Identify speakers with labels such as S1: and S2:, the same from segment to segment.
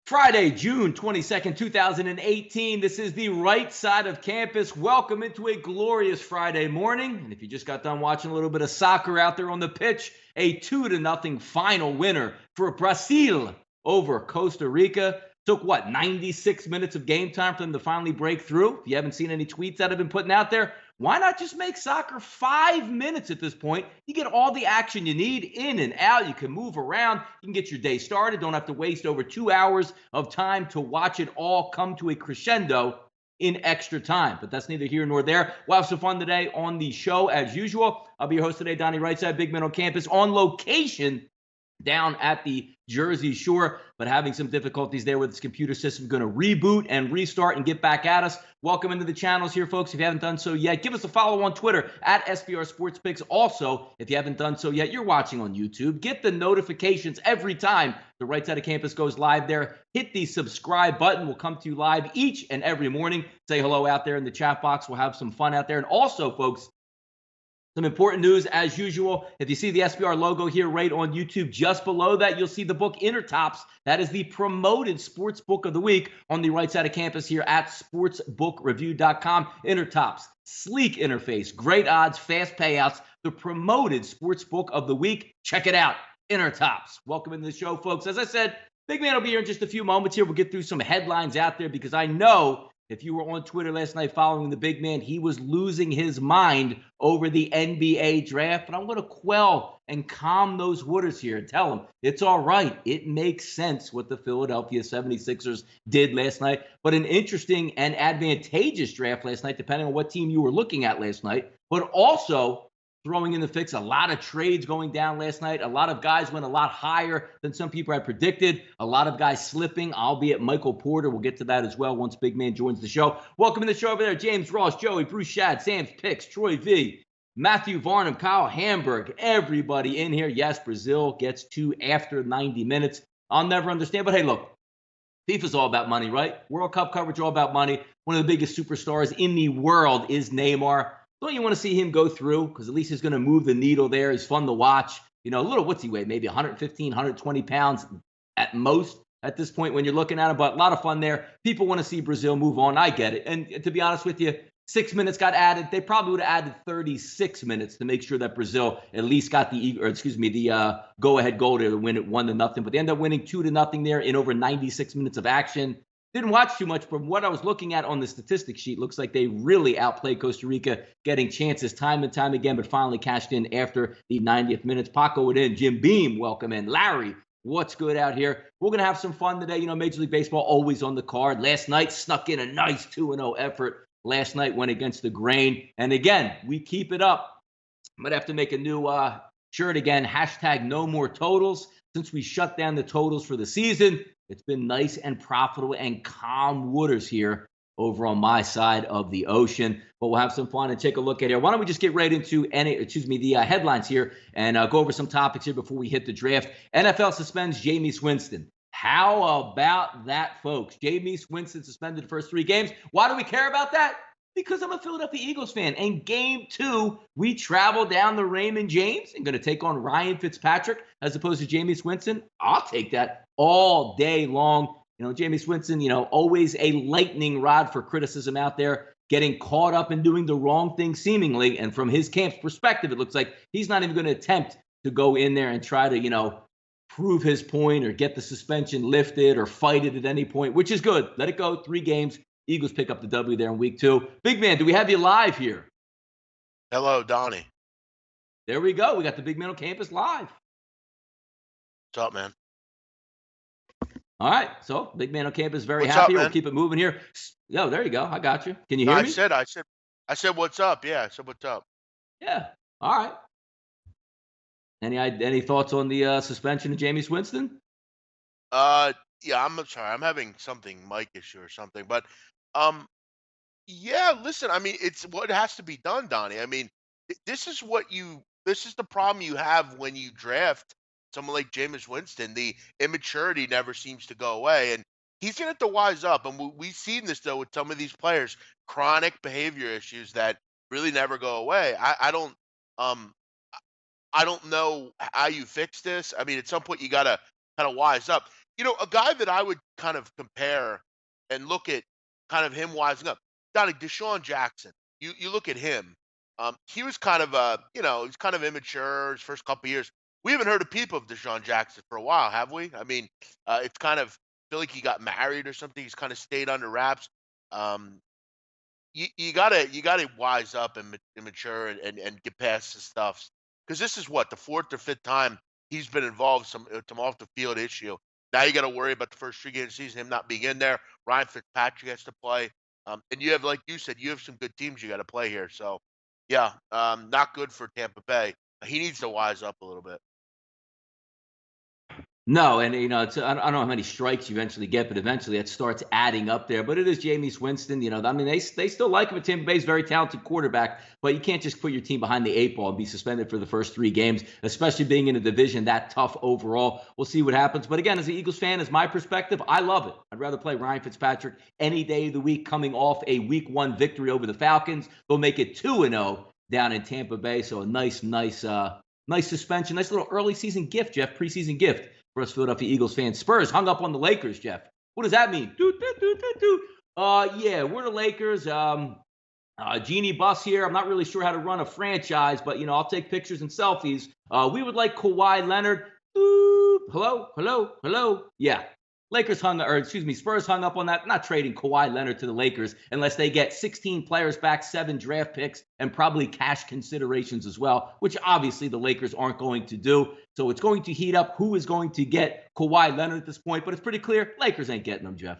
S1: Friday, June 22nd, 2018. This is the right side of campus. Welcome into a glorious Friday morning. And if you just got done watching a little bit of soccer out there on the pitch, a 2-0 final winner for Brazil over Costa Rica. Took, 96 minutes of game time for them to finally break through? If you haven't seen any tweets that have been putting out there, why not just make soccer 5 minutes at this point? You get all the action you need in and out. You can move around. You can get your day started. Don't have to waste over 2 hours of time to watch it all come to a crescendo in extra time. But that's neither here nor there. We'll have some fun today on the show as usual. I'll be your host today, Donnie Rightside, Big Man on Campus, on location down at the Jersey Shore, but having some difficulties there with his computer system. Going to reboot and restart and get back at us. Welcome into the channels here, folks. If you haven't done so yet, give us a follow on Twitter at SBR Sports Picks. Also, if you haven't done so yet, you're watching on YouTube. Get the notifications every time the right side of campus goes live there. Hit the subscribe button. We'll come to you live each and every morning. Say hello out there in the chat box. We'll have some fun out there. And also, folks, some important news as usual. If you see the SBR logo here right on YouTube, just below that, you'll see the book Intertops. That is the promoted sports book of the week on the right side of campus here at sportsbookreview.com. Intertops, sleek interface, great odds, fast payouts, the promoted sports book of the week. Check it out, Intertops. Welcome into the show, folks. As I said, Big Man will be here in just a few moments here. We'll get through some headlines out there because I know if you were on Twitter last night following the big man, he was losing his mind over the NBA draft. But I'm going to quell and calm those waters here and tell him it's all right. It makes sense what the Philadelphia 76ers did last night. But an interesting and advantageous draft last night, depending on what team you were looking at last night. But also throwing in the fix, a lot of trades going down last night. A lot of guys went a lot higher than some people had predicted. A lot of guys slipping, albeit Michael Porter. We'll get to that as well once Big Man joins the show. Welcome to the show over there, James Ross, Joey, Bruce Shad, Sam's Picks, Troy V, Matthew Varnum, Kyle Hamburg, everybody in here. Yes, Brazil gets to after 90 minutes. I'll never understand, but hey, look, FIFA's all about money, right? World Cup coverage all about money. One of the biggest superstars in the world is Neymar. Don't you want to see him go through? Because at least he's going to move the needle there. He's fun to watch. You know, a little, what's he weigh? Maybe 115, 120 pounds at most at this point when you're looking at him. But a lot of fun there. People want to see Brazil move on. I get it. And to be honest with you, 6 minutes got added. They probably would have added 36 minutes to make sure that Brazil at least got the go-ahead goal to win it 1-0. But they ended up winning 2-0 there in over 96 minutes of action. Didn't watch too much, but what I was looking at on the statistics sheet looks like they really outplayed Costa Rica, getting chances time and time again, but finally cashed in after the 90th minutes. Paco it in. Jim Beam, welcome in. Larry, what's good out here? We're going to have some fun today. You know, Major League Baseball always on the card. Last night snuck in a nice 2-0 effort. Last night went against the grain. And again, we keep it up. I'm going to have to make a new shirt again. Hashtag no more totals. Since we shut down the totals for the season, it's been nice and profitable and calm waters here over on my side of the ocean. But we'll have some fun and take a look at here. Why don't we just get right into the headlines here and go over some topics here before we hit the draft. NFL suspends Jameis Winston. How about that, folks? Jameis Winston suspended the first 3 games. Why do we care about that? Because I'm a Philadelphia Eagles fan. And game 2, we travel down the Raymond James and going to take on Ryan Fitzpatrick as opposed to Jameis Winston. I'll take that all day long. You know, Jameis Winston, always a lightning rod for criticism out there, getting caught up in doing the wrong thing seemingly. And from his camp's perspective, it looks like he's not even going to attempt to go in there and try to, prove his point or get the suspension lifted or fight it at any point, which is good. Let it go. 3 games. Eagles pick up the W there in week 2. Big man, do we have you live here?
S2: Hello, Donnie.
S1: There we go. We got the Big Man on Campus live.
S2: What's up, man?
S1: All right. So, Big Man on Campus, very
S2: What's
S1: happy.
S2: up,
S1: We'll keep it moving here. Yo, there you go. I got you. Can you hear me?
S2: I said, what's up? Yeah, I said, what's up?
S1: Yeah. All right. Any thoughts on the suspension of Jameis Winston?
S2: Yeah, I'm sorry. I'm having something mic issue or something, but yeah, listen, I mean, it's what has to be done, Donnie. I mean, this is the problem you have when you draft someone like Jameis Winston. The immaturity never seems to go away, and he's going to have to wise up. And we've seen this, though, with some of these players, chronic behavior issues that really never go away. I don't know how you fix this. I mean, at some point, you got to kind of wise up. A guy that I would kind of compare and look at kind of him wising up, Donnie Deshaun Jackson. You look at him. He was kind of he's kind of immature his first couple years. We haven't heard a peep of Deshaun Jackson for a while, have we? I mean, it's kind of feel like he got married or something. He's kind of stayed under wraps. Um, you gotta wise up and mature and get past this stuff because this is what the fourth or fifth time he's been involved some off the field issue. Now you got to worry about the first 3 games of the season, him not being in there. Ryan Fitzpatrick has to play, and you have, like you said, you have some good teams you got to play here. So yeah, not good for Tampa Bay. He needs to wise up a little bit.
S1: No, and I don't know how many strikes you eventually get, but eventually it starts adding up there. But it is Jameis Winston. I mean, they still like him. Tampa Bay's very talented quarterback, but you can't just put your team behind the 8 ball and be suspended for the first 3 games, especially being in a division that tough overall. We'll see what happens. But again, as an Eagles fan, as my perspective, I love it. I'd rather play Ryan Fitzpatrick any day of the week, coming off a Week 1 victory over the Falcons. They'll make it 2-0 down in Tampa Bay. So a nice suspension, nice little early season gift, Jeff, preseason gift for us Philadelphia Eagles fans. Spurs hung up on the Lakers, Jeff. What does that mean? Yeah, we're the Lakers. Genie Bus here. I'm not really sure how to run a franchise, but I'll take pictures and selfies. We would like Kawhi Leonard. Hello. Yeah. Spurs hung up on that. Not trading Kawhi Leonard to the Lakers unless they get 16 players back, 7 draft picks, and probably cash considerations as well, which obviously the Lakers aren't going to do. So it's going to heat up who is going to get Kawhi Leonard at this point, but it's pretty clear Lakers ain't getting him, Jeff.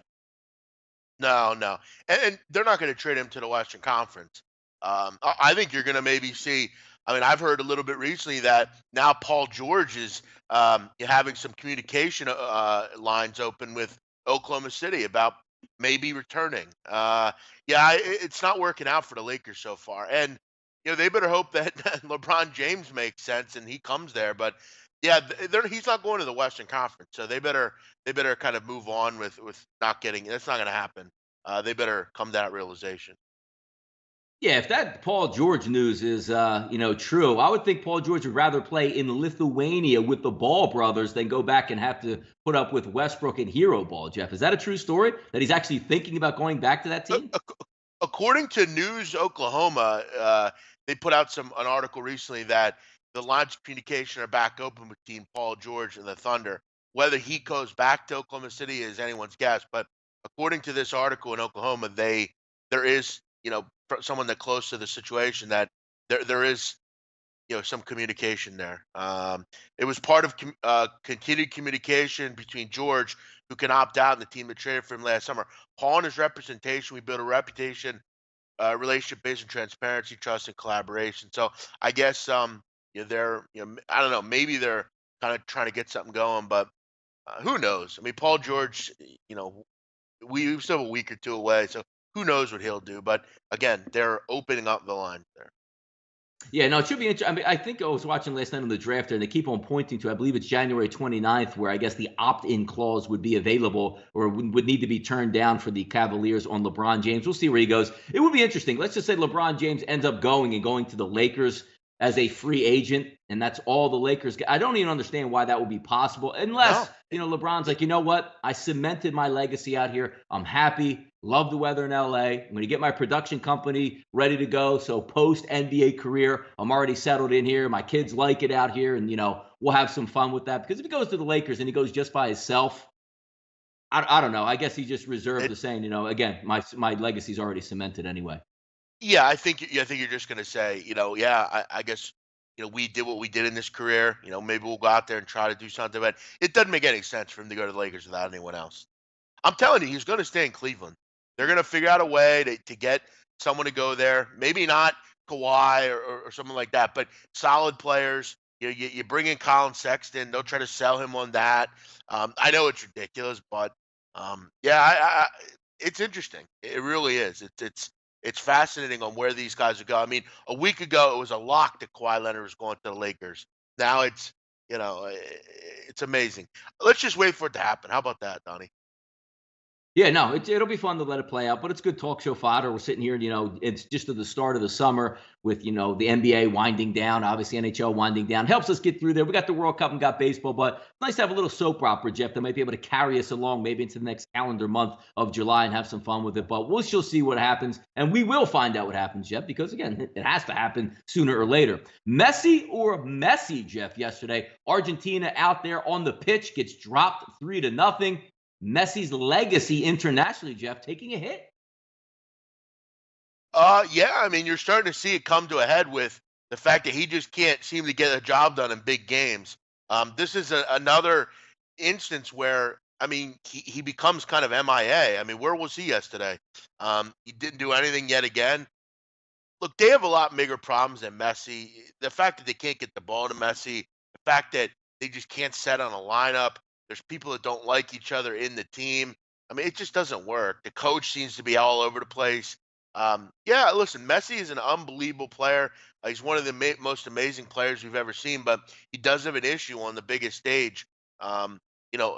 S2: No, no, and they're not going to trade him to the Western Conference. I think you're going to maybe see. I mean, I've heard a little bit recently that now Paul George is having some communication lines open with Oklahoma City about maybe returning. Yeah, it's not working out for the Lakers so far, and they better hope that LeBron James makes sense and he comes there. But yeah, he's not going to the Western Conference, so they better kind of move on with not getting. That's not going to happen. They better come to that realization.
S1: Yeah, if that Paul George news is true, I would think Paul George would rather play in Lithuania with the Ball brothers than go back and have to put up with Westbrook and Hero Ball, Jeff. Is that a true story that he's actually thinking about going back to that team?
S2: According to News Oklahoma, they put out an article recently that the lines of communication are back open between Paul George and the Thunder. Whether he goes back to Oklahoma City is anyone's guess, but according to this article in Oklahoma, there is someone that close to the situation that there is some communication there. It was part of continued communication between George, who can opt out, and the team that traded for him last summer. Paul and his representation, we built a reputation, relationship based on transparency, trust, and collaboration. So I guess they're I don't know, maybe they're kind of trying to get something going, but who knows? I mean, Paul George, we still have a week or two away, so who knows what he'll do? But again, they're opening up the line there.
S1: Yeah, no, it should be interesting. I mean, I think I was watching last night on the draft, and they keep on pointing to, I believe it's January 29th, where I guess the opt-in clause would be available or would need to be turned down for the Cavaliers on LeBron James. We'll see where he goes. It would be interesting. Let's just say LeBron James ends up going to the Lakers as a free agent, and that's all the Lakers get. I don't even understand why that would be possible unless, LeBron's like, you know what? I cemented my legacy out here. I'm happy. Love the weather in LA. I'm going to get my production company ready to go. So post NBA career, I'm already settled in here. My kids like it out here, and we'll have some fun with that. Because if he goes to the Lakers and he goes just by himself, I don't know. I guess he just reserved the saying, again, my legacy's already cemented anyway.
S2: Yeah, I think you're just gonna say, yeah, I guess, we did what we did in this career. Maybe we'll go out there and try to do something, but it doesn't make any sense for him to go to the Lakers without anyone else. I'm telling you, he's gonna stay in Cleveland. They're gonna figure out a way to get someone to go there. Maybe not Kawhi or someone like that, but solid players. You bring in Colin Sexton. They'll try to sell him on that. I know it's ridiculous, but yeah, it's interesting. It really is. It's fascinating on where these guys are going. I mean, a week ago it was a lock that Kawhi Leonard was going to the Lakers. Now it's amazing. Let's just wait for it to happen. How about that, Donnie?
S1: Yeah, no, it'll be fun to let it play out, but it's good talk show fodder. We're sitting here, it's just at the start of the summer with, the NBA winding down, obviously NHL winding down. Helps us get through there. We got the World Cup and got baseball, but it's nice to have a little soap opera, Jeff, that might be able to carry us along maybe into the next calendar month of July and have some fun with it. But we'll still see what happens, and we will find out what happens, Jeff, because again, it has to happen sooner or later. Messi or Messi, Jeff, yesterday. Argentina out there on the pitch gets dropped 3-0. Messi's legacy internationally, Jeff, taking a hit.
S2: Yeah, I mean, you're starting to see it come to a head with the fact that he just can't seem to get a job done in big games. This is another instance where, I mean, he becomes kind of MIA. I mean, where was he yesterday? He didn't do anything yet again. Look, they have a lot bigger problems than Messi. The fact that they can't get the ball to Messi, the fact that they just can't set on a lineup. There's people that don't like each other in the team. I mean, it just doesn't work. The coach seems to be all over the place. Yeah, listen, Messi is an unbelievable player. He's one of the most amazing players we've ever seen, but he does have an issue on the biggest stage. At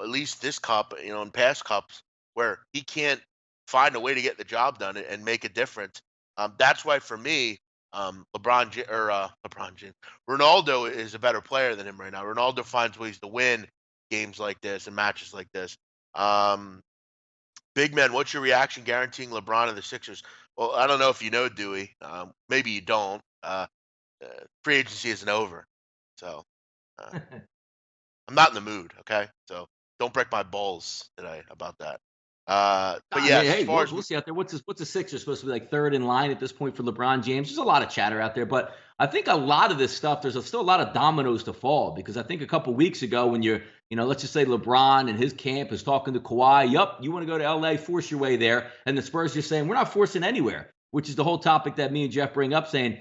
S2: least this cup, in past cups, where he can't find a way to get the job done and make a difference. That's why for me, LeBron James, Ronaldo is a better player than him right now. Ronaldo finds ways to win games like this and matches like this. Um, Big man, what's your reaction guaranteeing LeBron and the Sixers? Well, I don't know if you know Dewey. Maybe you don't. Free agency isn't over, so uh, I'm not in the mood. Okay, so don't break my balls today about that. But
S1: I
S2: yes,
S1: mean,
S2: as
S1: hey,
S2: far
S1: we'll
S2: as
S1: see out there. What's the Sixers supposed to be like third in line at this point for LeBron James? There's a lot of chatter out there, but I think a lot of this stuff, still a lot of dominoes to fall because I think a couple weeks ago when let's just say LeBron and his camp is talking to Kawhi, yup, you want to go to LA, force your way there. And the Spurs just saying, we're not forcing anywhere, which is the whole topic that me and Jeff bring up saying,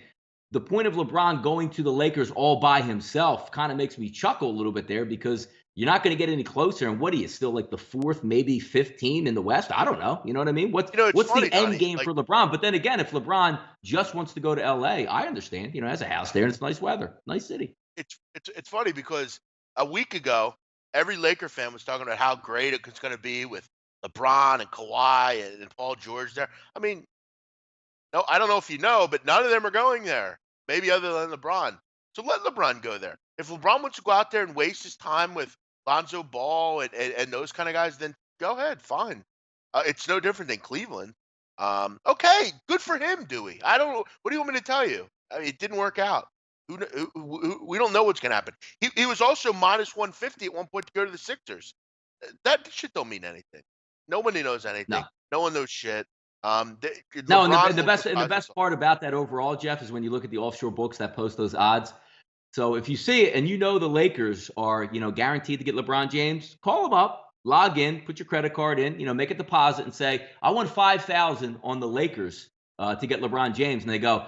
S1: the point of LeBron going to the Lakers all by himself kind of makes me chuckle a little bit there because you're not going to get any closer. And what are you still like the fourth, maybe fifth team in the West? I don't know. You know what I mean?
S2: it's
S1: What's
S2: funny,
S1: the end
S2: Donnie.
S1: game
S2: Like
S1: for LeBron? But then again, if LeBron just wants to go to LA, I understand. Has a house there and it's nice weather, nice city.
S2: it's funny because a week ago, every Laker fan was talking about how great it's going to be with LeBron and Kawhi and Paul George there. I mean, no, I don't know if you know, but none of them are going there. Maybe other than LeBron. So let LeBron go there. If LeBron wants to go out there and waste his time with Lonzo Ball and those kind of guys, then go ahead, fine. It's no different than Cleveland. Okay, good for him, Dewey. I don't know. What do you want me to tell you? I mean, it didn't work out. We don't know what's going to happen. He was also minus 150 at one point to go to the Sixers. That shit don't mean anything. Nobody knows anything.
S1: No.
S2: No one knows shit.
S1: No, and
S2: LeBron
S1: the
S2: will
S1: best and the
S2: surprise us
S1: best
S2: all.
S1: part about that overall, Jeff, is when you look at the offshore books that post those odds. So if you see it and the Lakers are, guaranteed to get LeBron James, call them up, log in, put your credit card in, make a deposit and say, I want 5,000 on the Lakers to get LeBron James. And they go,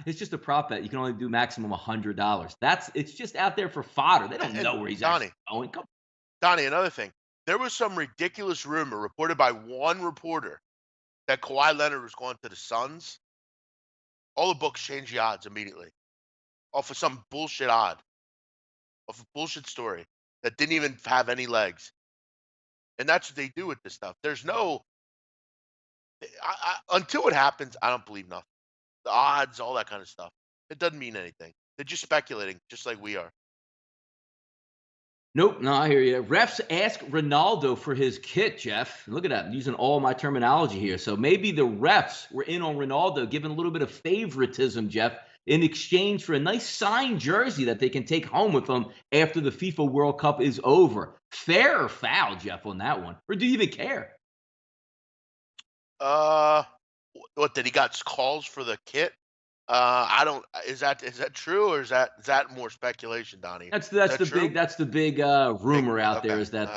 S1: it's just a prop bet. You can only do maximum $100. It's just out there for fodder. They don't know where he's actually
S2: Donnie,
S1: going. Come
S2: Donnie, another thing. There was some ridiculous rumor reported by one reporter that Kawhi Leonard was going to the Suns. All the books changed the odds immediately off of some bullshit off a bullshit story that didn't even have any legs. And that's what they do with this stuff. There's no until it happens, I don't believe nothing. The odds, all that kind of stuff. It doesn't mean anything. They're just speculating, just like we are.
S1: Nope, no, I hear you. Refs ask Ronaldo for his kit, Jeff. Look at that. I'm using all my terminology here. So maybe the refs were in on Ronaldo, giving a little bit of favoritism, Jeff, in exchange for a nice signed jersey that they can take home with them after the FIFA World Cup is over. Fair or foul, Jeff, on that one? Or do you even care?
S2: Uh, what did he got calls for the kit? I don't. Is that true or is that more speculation, Donnie? Is
S1: That's
S2: that
S1: the
S2: true?
S1: big rumor out there
S2: Okay.
S1: is that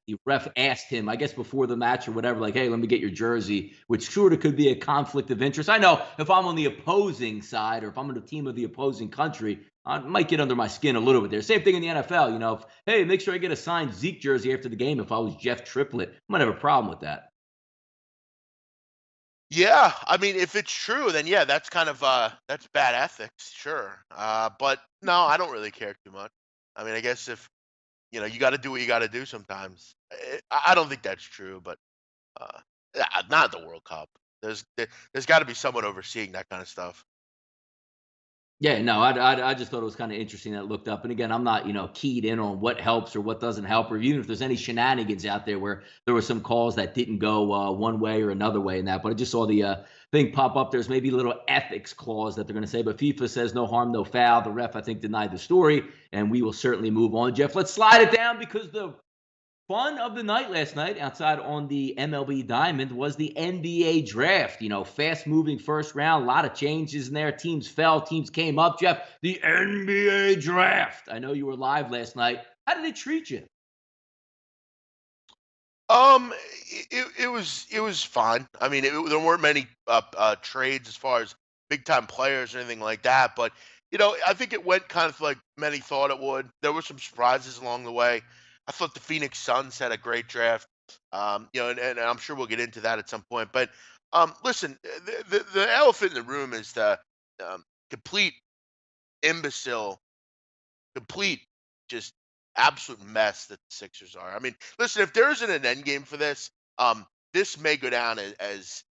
S1: the ref asked him, I guess before the match or whatever, like, hey, let me get your jersey, which sort of could be a conflict of interest. I know if I'm on the opposing side or if I'm on the team of the opposing country, I might get under my skin a little bit there. Same thing in the NFL, hey, make sure I get a signed Zeke jersey after the game. If I was Jeff Triplett, I might have a problem with that.
S2: Yeah, I mean, if it's true, then yeah, that's kind of that's bad ethics, sure. But no, I don't really care too much. I mean, I guess if you got to do what you got to do sometimes. I don't think that's true, but Uh, not the World Cup. There's got to be someone overseeing that kind of stuff.
S1: Yeah, no, I just thought it was kind of interesting that it looked up. And again, I'm not, keyed in on what helps or what doesn't help, or even if there's any shenanigans out there where there were some calls that didn't go one way or another way in that. But I just saw the thing pop up. There's maybe a little ethics clause that they're going to say, but FIFA says no harm, no foul. The ref, I think, denied the story, and we will certainly move on. Jeff, let's slide it down because the fun of the night last night outside on the MLB Diamond was the NBA draft. Fast moving first round, a lot of changes in there. Teams fell, teams came up. Jeff, the NBA draft. I know you were live last night. How did it treat you?
S2: Um, it was fine. I mean, there weren't many trades as far as big time players or anything like that. But I think it went kind of like many thought it would. There were some surprises along the way. I thought the Phoenix Suns had a great draft. And I'm sure we'll get into that at some point. But listen, the elephant in the room is the complete imbecile, complete just absolute mess that the Sixers are. I mean, listen, if there isn't an end game for this, this may go down as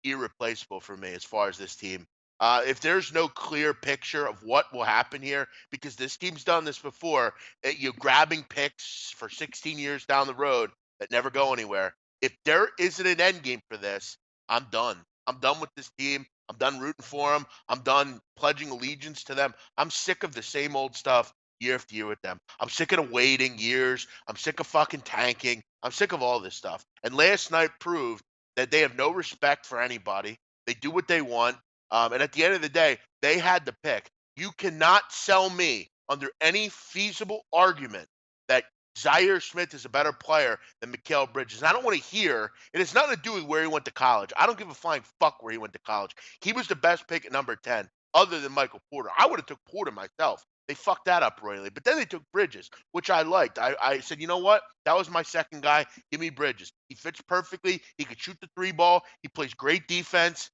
S2: irreplaceable for me as far as this team. If there's no clear picture of what will happen here, because this team's done this before, you grabbing picks for 16 years down the road that never go anywhere. If there isn't an end game for this, I'm done. I'm done with this team. I'm done rooting for them. I'm done pledging allegiance to them. I'm sick of the same old stuff year after year with them. I'm sick of waiting years. I'm sick of fucking tanking. I'm sick of all this stuff. And last night proved that they have no respect for anybody. They do what they want. And at the end of the day, they had the pick. You cannot sell me under any feasible argument that Zaire Smith is a better player than Mikal Bridges. And I don't want to hear, it has nothing to do with where he went to college. I don't give a flying fuck where he went to college. He was the best pick at number 10, other than Michael Porter. I would have took Porter myself. They fucked that up royally. But then they took Bridges, which I liked. I said, you know what? That was my second guy. Give me Bridges. He fits perfectly. He could shoot the three ball. He plays great defense.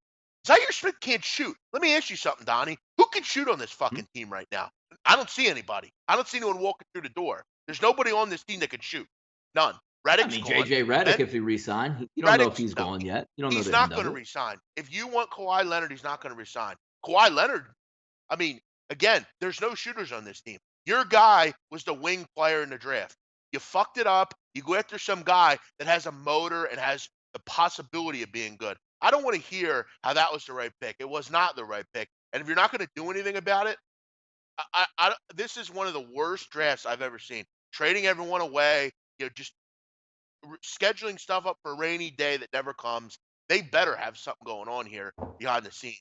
S2: Zaire Smith can't shoot. Let me ask you something, Donnie. Who can shoot on this fucking team right now? I don't see anybody. I don't see anyone walking through the door. There's nobody on this team that can shoot. None.
S1: I
S2: Reddick's
S1: mean,
S2: gone.
S1: JJ Redick,
S2: And
S1: if he resign, you don't know if
S2: Reddick's
S1: he's
S2: no,
S1: gone yet. You don't know
S2: he's
S1: the
S2: not
S1: end
S2: going
S1: of
S2: to
S1: it.
S2: resign. If you want Kawhi Leonard, he's not going to resign. Kawhi Leonard, I mean, again, there's no shooters on this team. Your guy was the wing player in the draft. You fucked it up. You go after some guy that has a motor and has the possibility of being good. I don't want to hear how that was the right pick. It was not the right pick. And if you're not going to do anything about it, this is one of the worst drafts I've ever seen. Trading everyone away, just scheduling stuff up for a rainy day that never comes. They better have something going on here behind the scenes.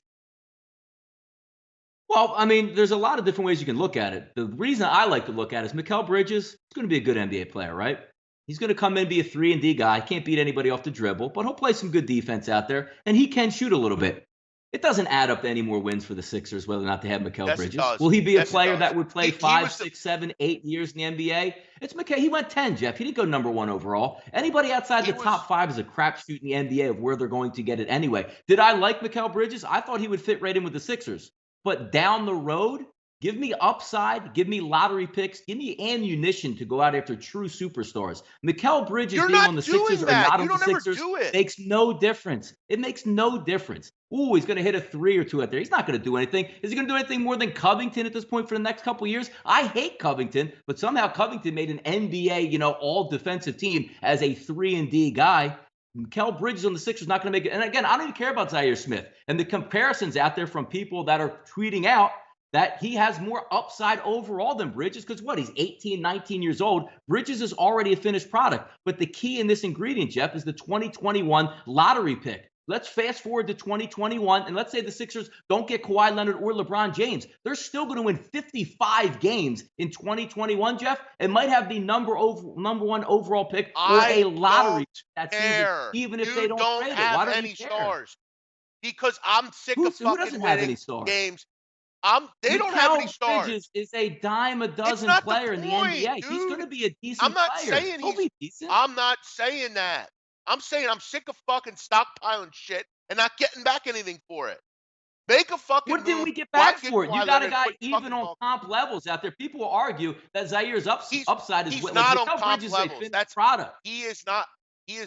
S1: Well, I mean, there's a lot of different ways you can look at it. The reason I like to look at it is Mikal Bridges is going to be a good NBA player, right? He's going to come in and be a 3-and-D guy. Can't beat anybody off the dribble, but he'll play some good defense out there, and he can shoot a little bit. It doesn't add up to any more wins for the Sixers whether or not they have Mikal
S2: Yes, it
S1: Bridges.
S2: does.
S1: Will he be a
S2: Yes, it
S1: player
S2: does.
S1: that would play
S2: He
S1: 5,
S2: was the
S1: 6, 7, 8 years in the NBA? It's Mikal. He went 10, Jeff. He didn't go number 1 overall. Anybody outside
S2: he
S1: the
S2: was
S1: top 5 is a crapshoot in the NBA of where they're going to get it anyway. Did I like Mikal Bridges? I thought he would fit right in with the Sixers. But down the road, give me upside, give me lottery picks, give me ammunition to go out after true superstars. Mikal Bridges
S2: You're
S1: being
S2: not
S1: on the
S2: doing
S1: Sixers or
S2: that.
S1: not
S2: You
S1: on the
S2: don't ever
S1: Sixers
S2: do it.
S1: makes no difference. It makes no difference. Ooh, he's going to hit a 3 or 2 out there. He's not going to do anything. Is he going to do anything more than Covington at this point for the next couple of years? I hate Covington, but somehow Covington made an NBA, all defensive team as a 3-and-D guy. Mikal Bridges on the Sixers not going to make it. And again, I don't even care about Zaire Smith. And the comparisons out there from people that are tweeting out that he has more upside overall than Bridges because he's 18, 19 years old. Bridges is already a finished product. But the key in this ingredient, Jeff, is the 2021 lottery pick. Let's fast forward to 2021, and let's say the Sixers don't get Kawhi Leonard or LeBron James. They're still going to win 55 games in 2021, Jeff, and might have the number 1 overall pick or a lottery that season, even if they don't trade it. Why don't you care?
S2: Stars? Because I'm sick of
S1: Who
S2: fucking
S1: doesn't have any
S2: winning
S1: stars?
S2: games. They don't have any stars.
S1: Bridges is a dime a dozen
S2: not the
S1: player in the
S2: point,
S1: NBA. He's
S2: dude.
S1: going to be a decent
S2: I'm not
S1: player.
S2: saying
S1: He'll
S2: he's.
S1: be decent.
S2: I'm not saying that. I'm saying I'm sick of fucking stockpiling shit and not getting back anything for it. Make a fucking
S1: What did
S2: move.
S1: we get
S2: Why
S1: back
S2: get
S1: for it? You
S2: Kawhi
S1: got a
S2: Leonard
S1: guy
S2: quit
S1: even
S2: fucking
S1: on
S2: talking?
S1: comp levels out there. People will argue that Zaire's upside is
S2: He's
S1: like
S2: not on
S1: Mikal
S2: comp
S1: Bridges is a
S2: levels.
S1: finished product.
S2: He is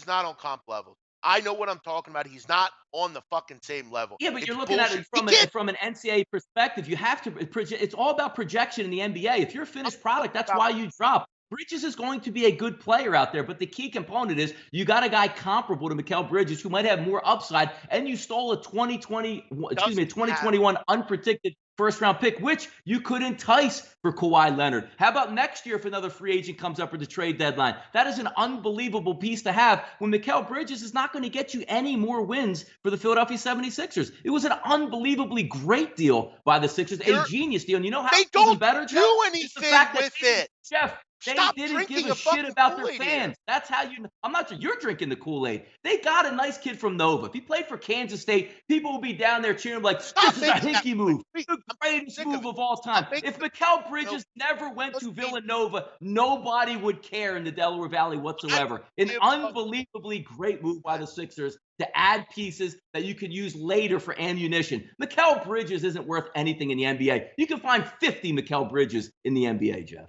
S2: not on comp levels. I know what I'm talking about. He's not on the fucking same level.
S1: Yeah, but
S2: It's
S1: you're looking at
S2: bullshit.
S1: it from an NCAA perspective. You have to it's all about projection in the NBA. If you're a finished product, that's why you drop. Bridges is going to be a good player out there, but the key component is you got a guy comparable to Mikal Bridges who might have more upside, and you stole a 2021 unprotected first-round pick, which you could entice for Kawhi Leonard. How about next year if another free agent comes up at the trade deadline? That is an unbelievable piece to have when Mikal Bridges is not going to get you any more wins for the Philadelphia 76ers. It was an unbelievably great deal by the Sixers, a genius deal. And you know how
S2: they
S1: it's
S2: don't
S1: even better, Jeff?
S2: do anything with it.
S1: Jeff, they
S2: Stop
S1: didn't give
S2: drinking
S1: a
S2: a
S1: shit
S2: fucking
S1: about their
S2: Kool-Aid
S1: fans.
S2: here.
S1: That's how I'm not sure you're drinking the Kool-Aid. They got a nice kid from Nova. If he played for Kansas State, people will be down there cheering like, this is a hinky move. The greatest move of all time. If Mikal Bridges never went to Villanova, nobody would care in the Delaware Valley whatsoever. An unbelievably great move by the Sixers to add pieces that you could use later for ammunition. Mikal Bridges isn't worth anything in the NBA. You can find 50 Mikal Bridges in the NBA, Jeff.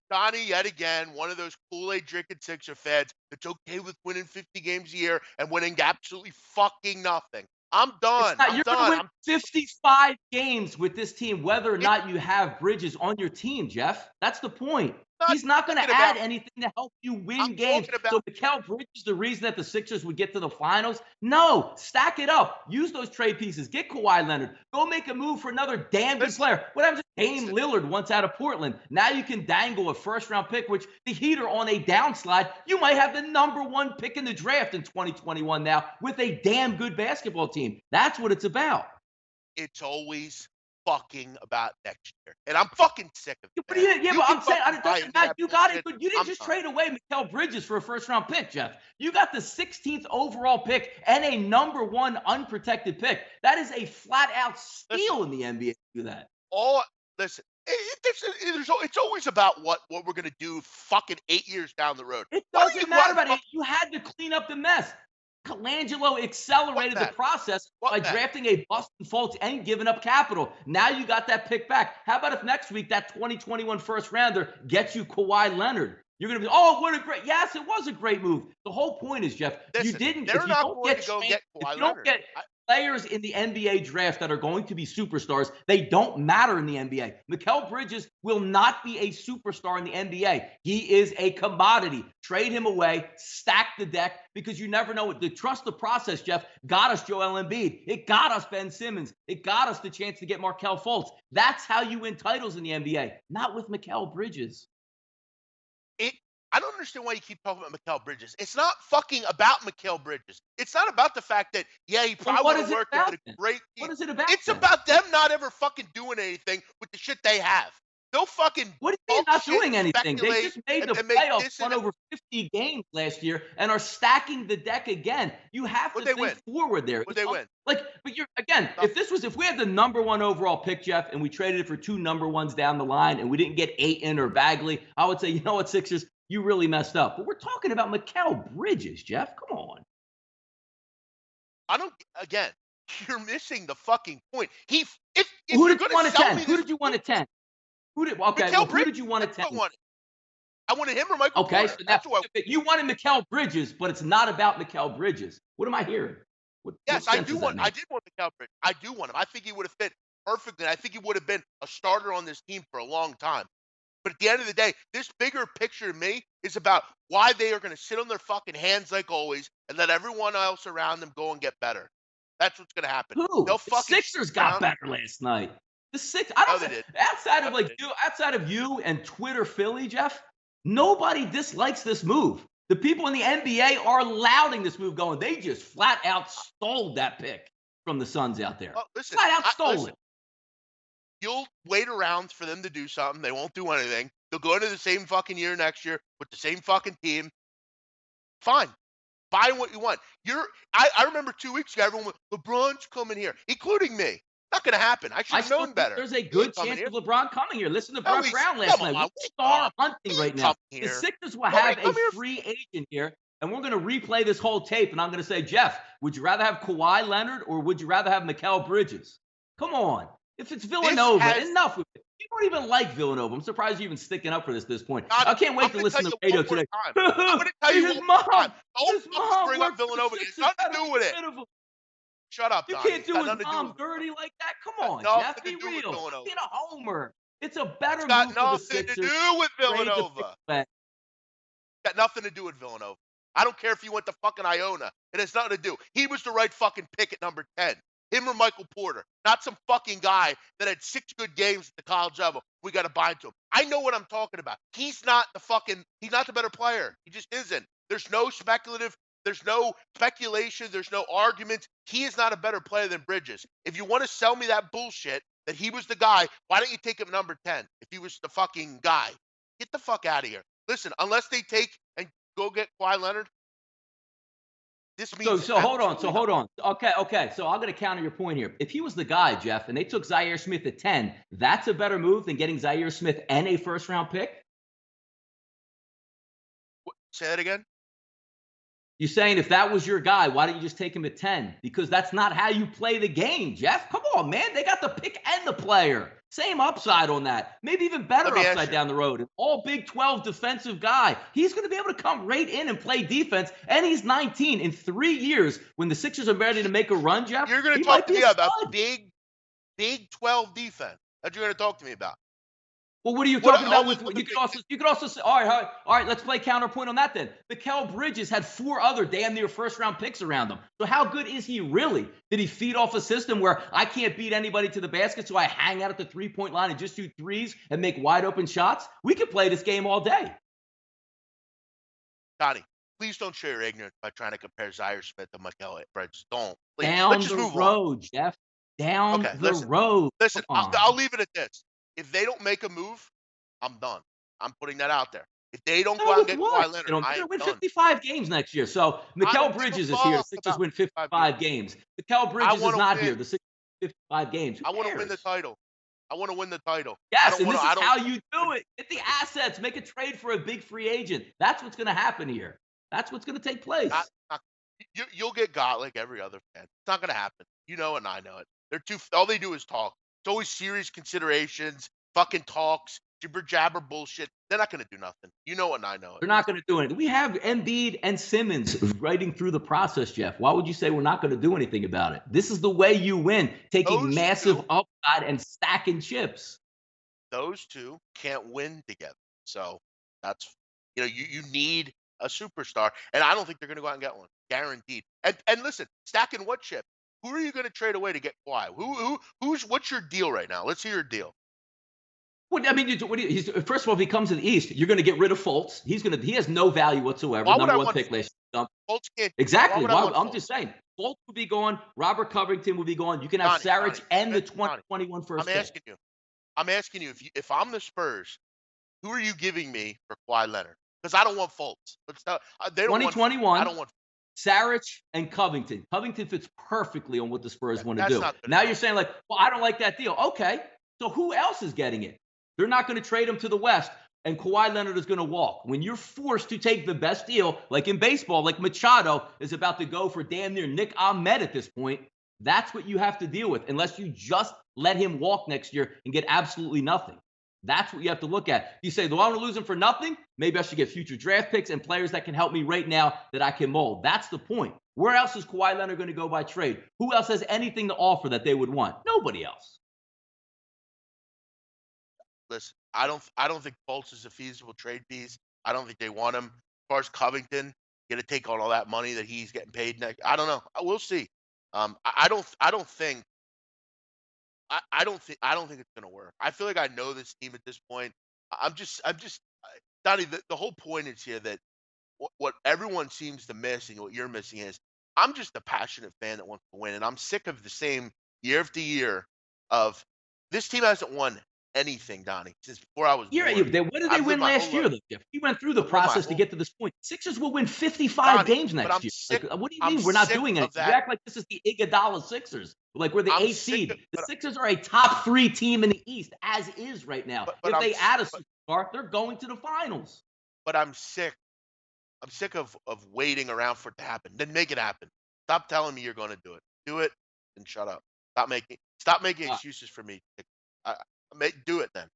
S2: Donnie, yet again, one of those Kool-Aid drinking Sixer fans that's okay with winning 50 games a year and winning absolutely fucking nothing. I'm done.
S1: You're going to win 55 games with this team, whether or not you have Bridges on your team, Jeff. That's the point. He's not going to add anything to help you win games. So Mikal Bridges, the reason that the Sixers would get to the finals? No, stack it up. Use those trade pieces. Get Kawhi Leonard. Go make a move for another damn good player. What happens if Dame Lillard once out of Portland? Now you can dangle a first-round pick, which the Heat are on a downslide. You might have the #1 pick in the draft in 2021 now with a damn good basketball team. That's what it's about.
S2: It's always fucking about next year, and I'm fucking sick of it.
S1: But I'm saying it doesn't matter. You got it. You didn't just trade away Mikal Bridges for a first-round pick, Jeff. You got the 16th overall pick and a #1 unprotected pick. That is a flat-out steal in the NBA to do that.
S2: Listen, it's always about what we're gonna do fucking 8 years down the road.
S1: It doesn't matter about it. You had to clean up the mess. Colangelo accelerated the process by drafting a Boston Fultz and giving up capital. Now you got that pick back. How about if next week that 2021 first rounder gets you Kawhi Leonard? You're going to be, oh, what a great, yes, it was a great move. The whole point is, Jeff,
S2: Listen,
S1: you didn't,
S2: they're not going to go get Kawhi Leonard.
S1: If you don't get players in the NBA draft that are going to be superstars, they don't matter in the NBA. Mikal Bridges will not be a superstar in the NBA. He is a commodity. Trade him away, stack the deck, because you never know. The trust the process, Jeff, got us Joel Embiid. It got us Ben Simmons. It got us the chance to get Markelle Fultz. That's how you win titles in the NBA, not with Mikal Bridges.
S2: I don't understand why you keep talking about Mikal Bridges. It's not fucking about Mikal Bridges. It's not about the fact that, he probably would have worked with a great team.
S1: What is it about?
S2: It's about them not ever fucking doing anything with the shit they have. They'll fucking.
S1: What do you mean not doing anything? They just made the playoffs, won over 50 games last year, and are stacking the deck again. You have to think forward there.
S2: Would they win?
S1: But you're again. If we had the #1 overall pick, Jeff, and we traded it for 2 #1s down the line, and we didn't get Ayton or Bagley, I would say, you know what, Sixers, you really messed up. But we're talking about Mikal Bridges, Jeff. Come on.
S2: Again, you're missing the fucking point. If
S1: who did you want at 10? Who did you want at 10? Who did you want at 10?
S2: I wanted him or Michael Porter.
S1: So that's who you wanted Mikal Bridges, but it's not about Mikal Bridges. What am I hearing?
S2: Yes, I did want Mikal Bridges. I do want him. I think he would have fit perfectly. I think he would have been a starter on this team for a long time. But at the end of the day, this bigger picture to me is about why they are going to sit on their fucking hands like always and let everyone else around them go and get better. That's what's going to happen.
S1: Who? The Sixers got better last night. The Sixers. Outside of you and Twitter Philly, Jeff, nobody dislikes this move. The people in the NBA are lauding this move, going, they just flat out stole that pick from the Suns out there. Flat out stole it.
S2: You'll wait around for them to do something. They won't do anything. They'll go into the same fucking year next year with the same fucking team. Fine. Buy what you want. I remember 2 weeks ago, everyone went, LeBron's coming here, including me. Not going to happen. I should have known better.
S1: There's a good chance of LeBron coming here. Listen to Brett Brown last night. We're star hunting right now. The Sixers will have a free agent here, and we're going to replay this whole tape, and I'm going to say, Jeff, would you rather have Kawhi Leonard or would you rather have Mikal Bridges? Come on. If it's Villanova, enough with it. You don't even like Villanova. I'm surprised you're even sticking up for this point. I can't wait to listen to radio today.
S2: I'm going to tell you
S1: his
S2: one
S1: mom,
S2: more time.
S1: his
S2: Don't
S1: mom
S2: bring up
S1: works for the
S2: Villanova. It's
S1: Sixers.
S2: nothing to do with it. Shut up,
S1: You
S2: Donnie.
S1: can't do his mom dirty like that. Come on, Jeff. Be real. Being a homer. It's a better move for the Sixers.
S2: Got nothing to do with Villanova. Got nothing to do with Villanova. I don't care if you went to fucking Iona. It has nothing to do. He was the right fucking pick at number 10. Him or Michael Porter. Not some fucking guy that had 6 good games at the college level. We got to buy into him. I know what I'm talking about. He's not the better player. He just isn't. There's no speculation. There's no arguments. He is not a better player than Bridges. If you want to sell me that bullshit that he was the guy, why don't you take him number 10 if he was the fucking guy? Get the fuck out of here. Listen, unless they take and go get Kawhi Leonard, this means
S1: so hold on. Okay. So I'm going to counter your point here. If he was the guy, Jeff, and they took Zaire Smith at 10, that's a better move than getting Zaire Smith and a first-round pick?
S2: Say that again?
S1: You're saying if that was your guy, why don't you just take him at 10? Because that's not how you play the game, Jeff. Come on, man. They got the pick and the player. Same upside on that. Maybe even better upside down the road. An all Big 12 defensive guy. He's going to be able to come right in and play defense. And he's 19. In 3 years, when the Sixers are ready to make a run, Jeff,
S2: you're going to talk to me about Big 12 defense. That's what you're going to talk to me about.
S1: Well, what are you talking about? You could also say, all right, let's play counterpoint on that then. Mikal Bridges had 4 other damn near first-round picks around him. So how good is he really? Did he feed off a system where I can't beat anybody to the basket, so I hang out at the three-point line and just shoot threes and make wide-open shots? We could play this game all day.
S2: Donnie, please don't show your ignorance by trying to compare Zaire Smith to Mikal Bridges. Don't. Please.
S1: Down the road, Jeff. Down the road.
S2: Listen, I'll leave it at this. If they don't make a move, I'm done. I'm putting that out there. If they don't go out and get Kawhi Leonard, I'm
S1: going to win 55 games next year. So Mikal Bridges is here. The Sixers win 55 games. Mikal Bridges is not here. The Sixers win 55 games.
S2: I want to win the title.
S1: Yes, and this is how you do it. Get the assets. Make a trade for a big free agent. That's what's going to happen here. That's what's going to take place.
S2: You'll get got like every other fan. It's not going to happen. You know it and I know it. All they do is talk. It's always serious considerations, fucking talks, jibber jabber bullshit. They're not going to do nothing. You know it and I know it.
S1: They're not going to do anything. We have Embiid and Simmons writing through the process, Jeff. Why would you say we're not going to do anything about it? This is the way you win, taking massive upside and stacking chips.
S2: Those two can't win together. So that's, you need a superstar. And I don't think they're going to go out and get one. Guaranteed. And listen, stacking what chip? Who are you going to trade away to get Kawhi? What's your deal right now? Let's hear your deal.
S1: Well, I mean, first of all, if he comes to the East, you're going to get rid of Fultz. He has no value whatsoever. Number 1 pick last year. Exactly. I'm just saying, Fultz would be gone. Robert Covington would be gone. You can have Saric and the 2021 first pick.
S2: I'm asking you, if I'm the Spurs, who are you giving me for Kawhi Leonard? Because I don't want Fultz. They don't
S1: 2021.
S2: I don't want
S1: Saric and Covington. Covington fits perfectly on what the Spurs want to do. Now you're saying I don't like that deal. Okay, so who else is getting it? They're not going to trade him to the West, and Kawhi Leonard is going to walk. When you're forced to take the best deal, like in baseball, like Machado is about to go for damn near Nick Ahmed at this point, that's what you have to deal with, unless you just let him walk next year and get absolutely nothing. That's what you have to look at. You say, do I want to lose him for nothing? Maybe I should get future draft picks and players that can help me right now that I can mold. That's the point. Where else is Kawhi Leonard going to go by trade? Who else has anything to offer that they would want? Nobody else.
S2: Listen, I don't think Fultz is a feasible trade piece. I don't think they want him. As far as Covington, going to take on all that money that he's getting paid next. I don't know. We'll see. I don't think it's going to work. I feel like I know this team at this point. I'm just Donnie, the whole point is here that what everyone seems to miss and what you're missing is I'm just a passionate fan that wants to win, and I'm sick of the same year after year of this team hasn't won anything, Donnie, since before I was born.
S1: What did they win last year, though, Jeff? We went through the process to get to this point. Sixers will win 55 games next year. What do you mean we're not doing it? You act like this is the Iguodala Sixers. Like we're the 8th seed. The Sixers are a top 3 team in the East, as is right now. If they add a superstar, they're going to the finals.
S2: But I'm sick. I'm sick of waiting around for it to happen. Then make it happen. Stop telling me you're going to do it. Do it and shut up. Stop making
S1: Uh,
S2: excuses for me. Do it then.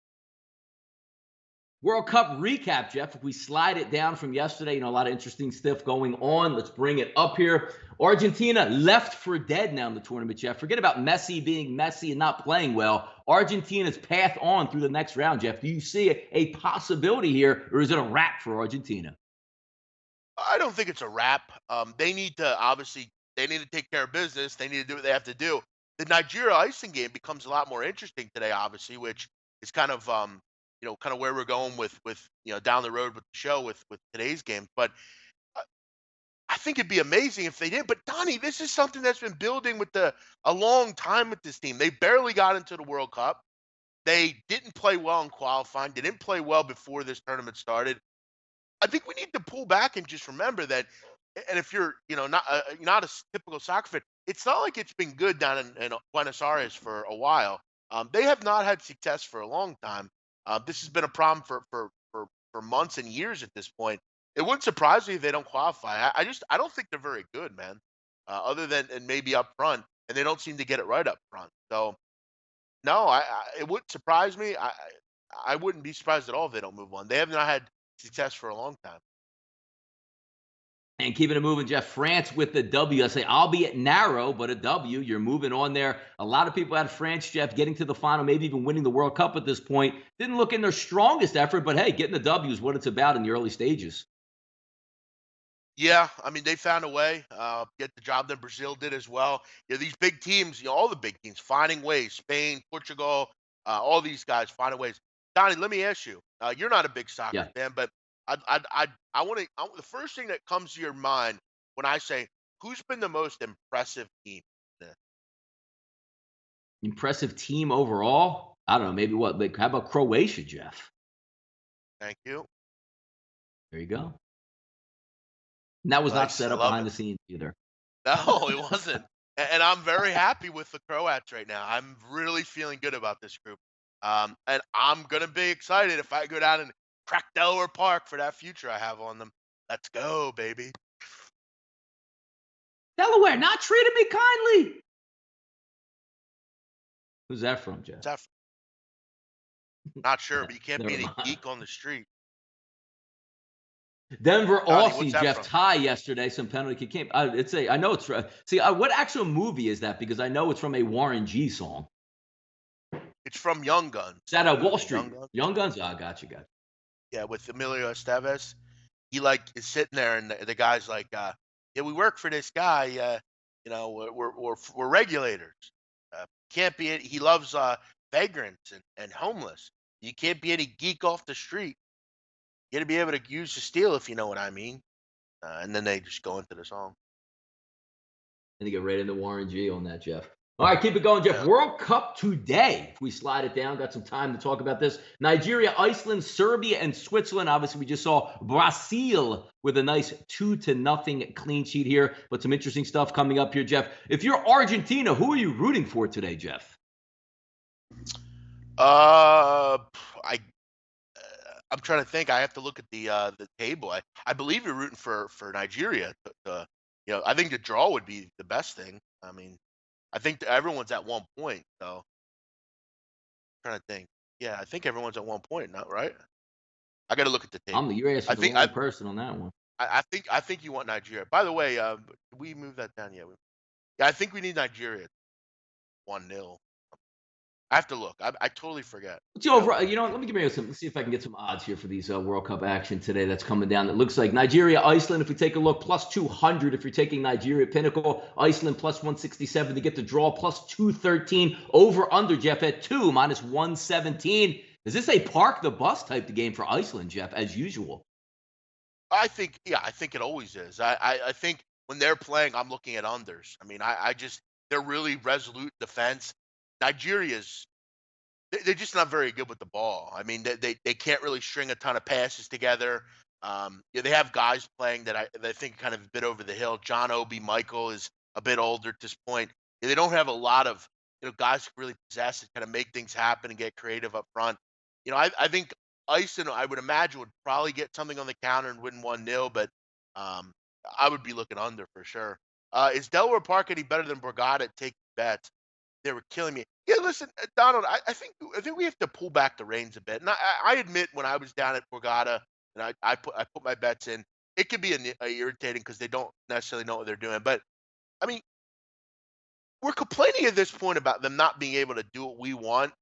S1: World Cup recap, Jeff. If we slide it down from yesterday, a lot of interesting stuff going on. Let's bring it up here. Argentina left for dead now in the tournament, Jeff. Forget about Messi being Messi and not playing well. Argentina's path on through the next round, Jeff. Do you see a possibility here, or is it a wrap for Argentina?
S2: I don't think it's a wrap. They need to take care of business. They need to do what they have to do. The Nigeria icing game becomes a lot more interesting today, obviously, which is kind of kind of where we're going with down the road with the show with today's game. But uh, I think it'd be amazing if they did. But Donnie, this is something that's been building with a long time with this team. They barely got into the World Cup. They didn't play well in qualifying. They didn't play well before this tournament started. I think we need to pull back and just remember that. And if you're, not a typical soccer fan, it's not like it's been good down in Buenos Aires for a while. They have not had success for a long time. This has been a problem for months and years at this point. It wouldn't surprise me if they don't qualify. I don't think they're very good, man. Other than and maybe up front, and they don't seem to get it right up front. So no, it wouldn't surprise me. I wouldn't be surprised at all if they don't move on. They have not had success for a long time.
S1: And keeping it moving, Jeff, France with the W. I say, albeit narrow, but a W. You're moving on there. A lot of people had France, Jeff, getting to the final, maybe even winning the World Cup at this point. Didn't look in their strongest effort, but hey, getting the W is what it's about in the early stages.
S2: Yeah, I mean they found a way get the job done. Brazil did as well. These big teams, all the big teams finding ways. Spain, Portugal, all these guys finding ways. Donnie, let me ask you. You're not a big soccer
S1: Yeah.
S2: fan, but I want to. The first thing that comes to your mind when I say who's been the most impressive team? Yeah,
S1: Impressive team overall. I don't know. Maybe what? Like, how about Croatia, Jeff?
S2: thank you.
S1: There you go. And that was not
S2: Nice,
S1: set
S2: I
S1: up
S2: love
S1: behind
S2: it.
S1: the scenes either.
S2: No, it wasn't. And I'm very happy with the Croats right now. I'm really feeling good about this group. And I'm gonna be excited if I go down and crack Delaware Park for that future I have on them. Let's go, baby.
S1: Delaware not treating me kindly. Who's that from, Jeff?
S2: Tough. Not sure, but you can't
S1: Never
S2: be any
S1: mind.
S2: geek on the street.
S1: Denver
S2: Donnie, what's
S1: Aussie,
S2: that
S1: Jeff,
S2: from?
S1: tie yesterday. Some penalty kick came. I know it's. See, what actual movie is that? Because I know it's from a Warren G song.
S2: It's from Young Guns.
S1: Is that
S2: The
S1: Wall
S2: movie
S1: Street?
S2: Young Guns.
S1: Young Guns? Oh, gotcha.
S2: Yeah, with Emilio Estevez. He like is sitting there, and the guy's like, "Yeah, we work for this guy. We're regulators. Can't be. He loves vagrants and homeless. You can't be any geek off the street. You got to be able to use the steel, if you know what I mean." And then they just go into the song.
S1: And to get right into Warren G on that, Jeff. All right, keep it going, Jeff.
S2: Yeah.
S1: World Cup today. If we slide it down, got some time to talk about this. Nigeria, Iceland, Serbia, and Switzerland. Obviously, we just saw Brazil with a nice 2-0 clean sheet here. But some interesting stuff coming up here, Jeff. If you're Argentina, who are you rooting for today, Jeff?
S2: Uh, I I'm trying to think. I have to look at the table. I believe you're rooting for Nigeria. I think the draw would be the best thing. I mean, I think everyone's at one point. So trying to think. Yeah, I think everyone's at one point. Not right. I got to look at the table.
S1: You're
S2: I
S1: asking the
S2: think
S1: wrong person on that one.
S2: I think you want Nigeria. By the way, did we move that down yet? Yeah, I think we need Nigeria 1-0. I have to look. I totally forget.
S1: Let's go over. Let me give you some. Let's see if I can get some odds here for these World Cup action today that's coming down. It looks like Nigeria, Iceland. If we take a look, plus 200. If you're taking Nigeria, Pinnacle, Iceland plus 167 to get the draw, plus 213. Over under, Jeff at 2 minus 117. Is this a park the bus type of game for Iceland, Jeff, as usual?
S2: I think it always is. I think when they're playing, I'm looking at unders. I mean, I just they're really resolute defense. Nigeria's they're just not very good with the ball. I mean, they can't really string a ton of passes together. They have guys playing that I think kind of a bit over the hill. John Obi Michael is a bit older at this point. They don't have a lot of guys who really possess and kind of make things happen and get creative up front. I think Iceland, I would imagine, would probably get something on the counter and win 1-0, but um, I would be looking under for sure. Is Delaware Park any better than Borgata at taking bets? They were killing me. Yeah, listen, Donald. I think we have to pull back the reins a bit. And I admit when I was down at Borgata and I put my bets in, it could be irritating because they don't necessarily know what they're doing. But I mean, we're complaining at this point about them not being able to do what we want,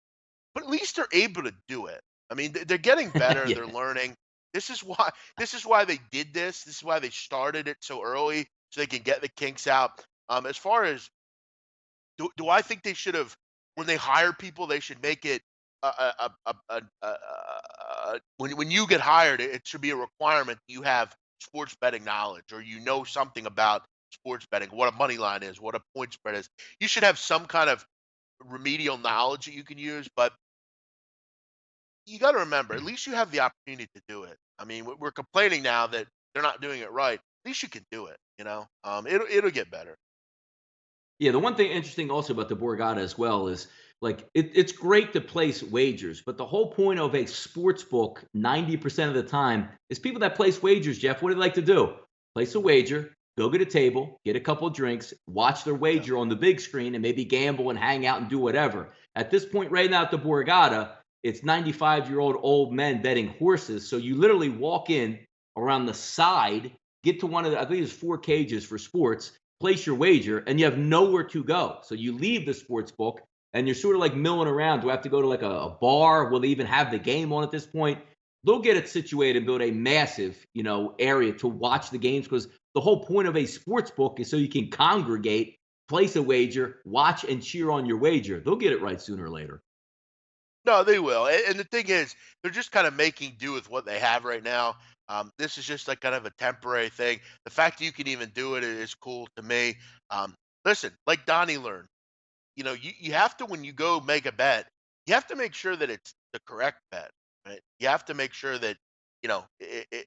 S2: but at least they're able to do it. I mean, they're getting better.
S1: Yeah.
S2: They're learning. This is why. This is why they did this. This is why they started it so early, so they can get the kinks out. As far as do I think they should have when they hire people, they should make it when you get hired, it should be a requirement that you have sports betting knowledge or you know something about sports betting, what a money line is, what a point spread is. You should have some kind of remedial knowledge that you can use, but you got to remember, at least you have the opportunity to do it. I mean, we're complaining now that they're not doing it right. At least you can do it. It'll get better.
S1: Yeah, the one thing interesting also about the Borgata as well is like it's great to place wagers, but the whole point of a sports book 90% of the time is people that place wagers, Jeff. What do they like to do? Place a wager, go get a table, get a couple of drinks, watch their
S2: Yeah.
S1: wager on the big screen, and maybe gamble and hang out and do whatever. At this point, right now at the Borgata, it's 95-year-old old men betting horses. So you literally walk in around the side, get to one of the, I think there's 4 cages for sports, place your wager, and you have nowhere to go. So you leave the sports book and you're sort of like milling around. Do I have to go to like a bar? Will they even have the game on at this point? They'll get it situated and build a massive, area to watch the games because the whole point of a sports book is so you can congregate, place a wager, watch and cheer on your wager. They'll get it right sooner or later.
S2: No, they will. And the thing is, they're just kind of making do with what they have right now. This is just like kind of a temporary thing. The fact that you can even do it is cool to me. Listen, like Donnie learned, you have to, when you go make a bet, you have to make sure that it's the correct bet, right? You have to make sure that,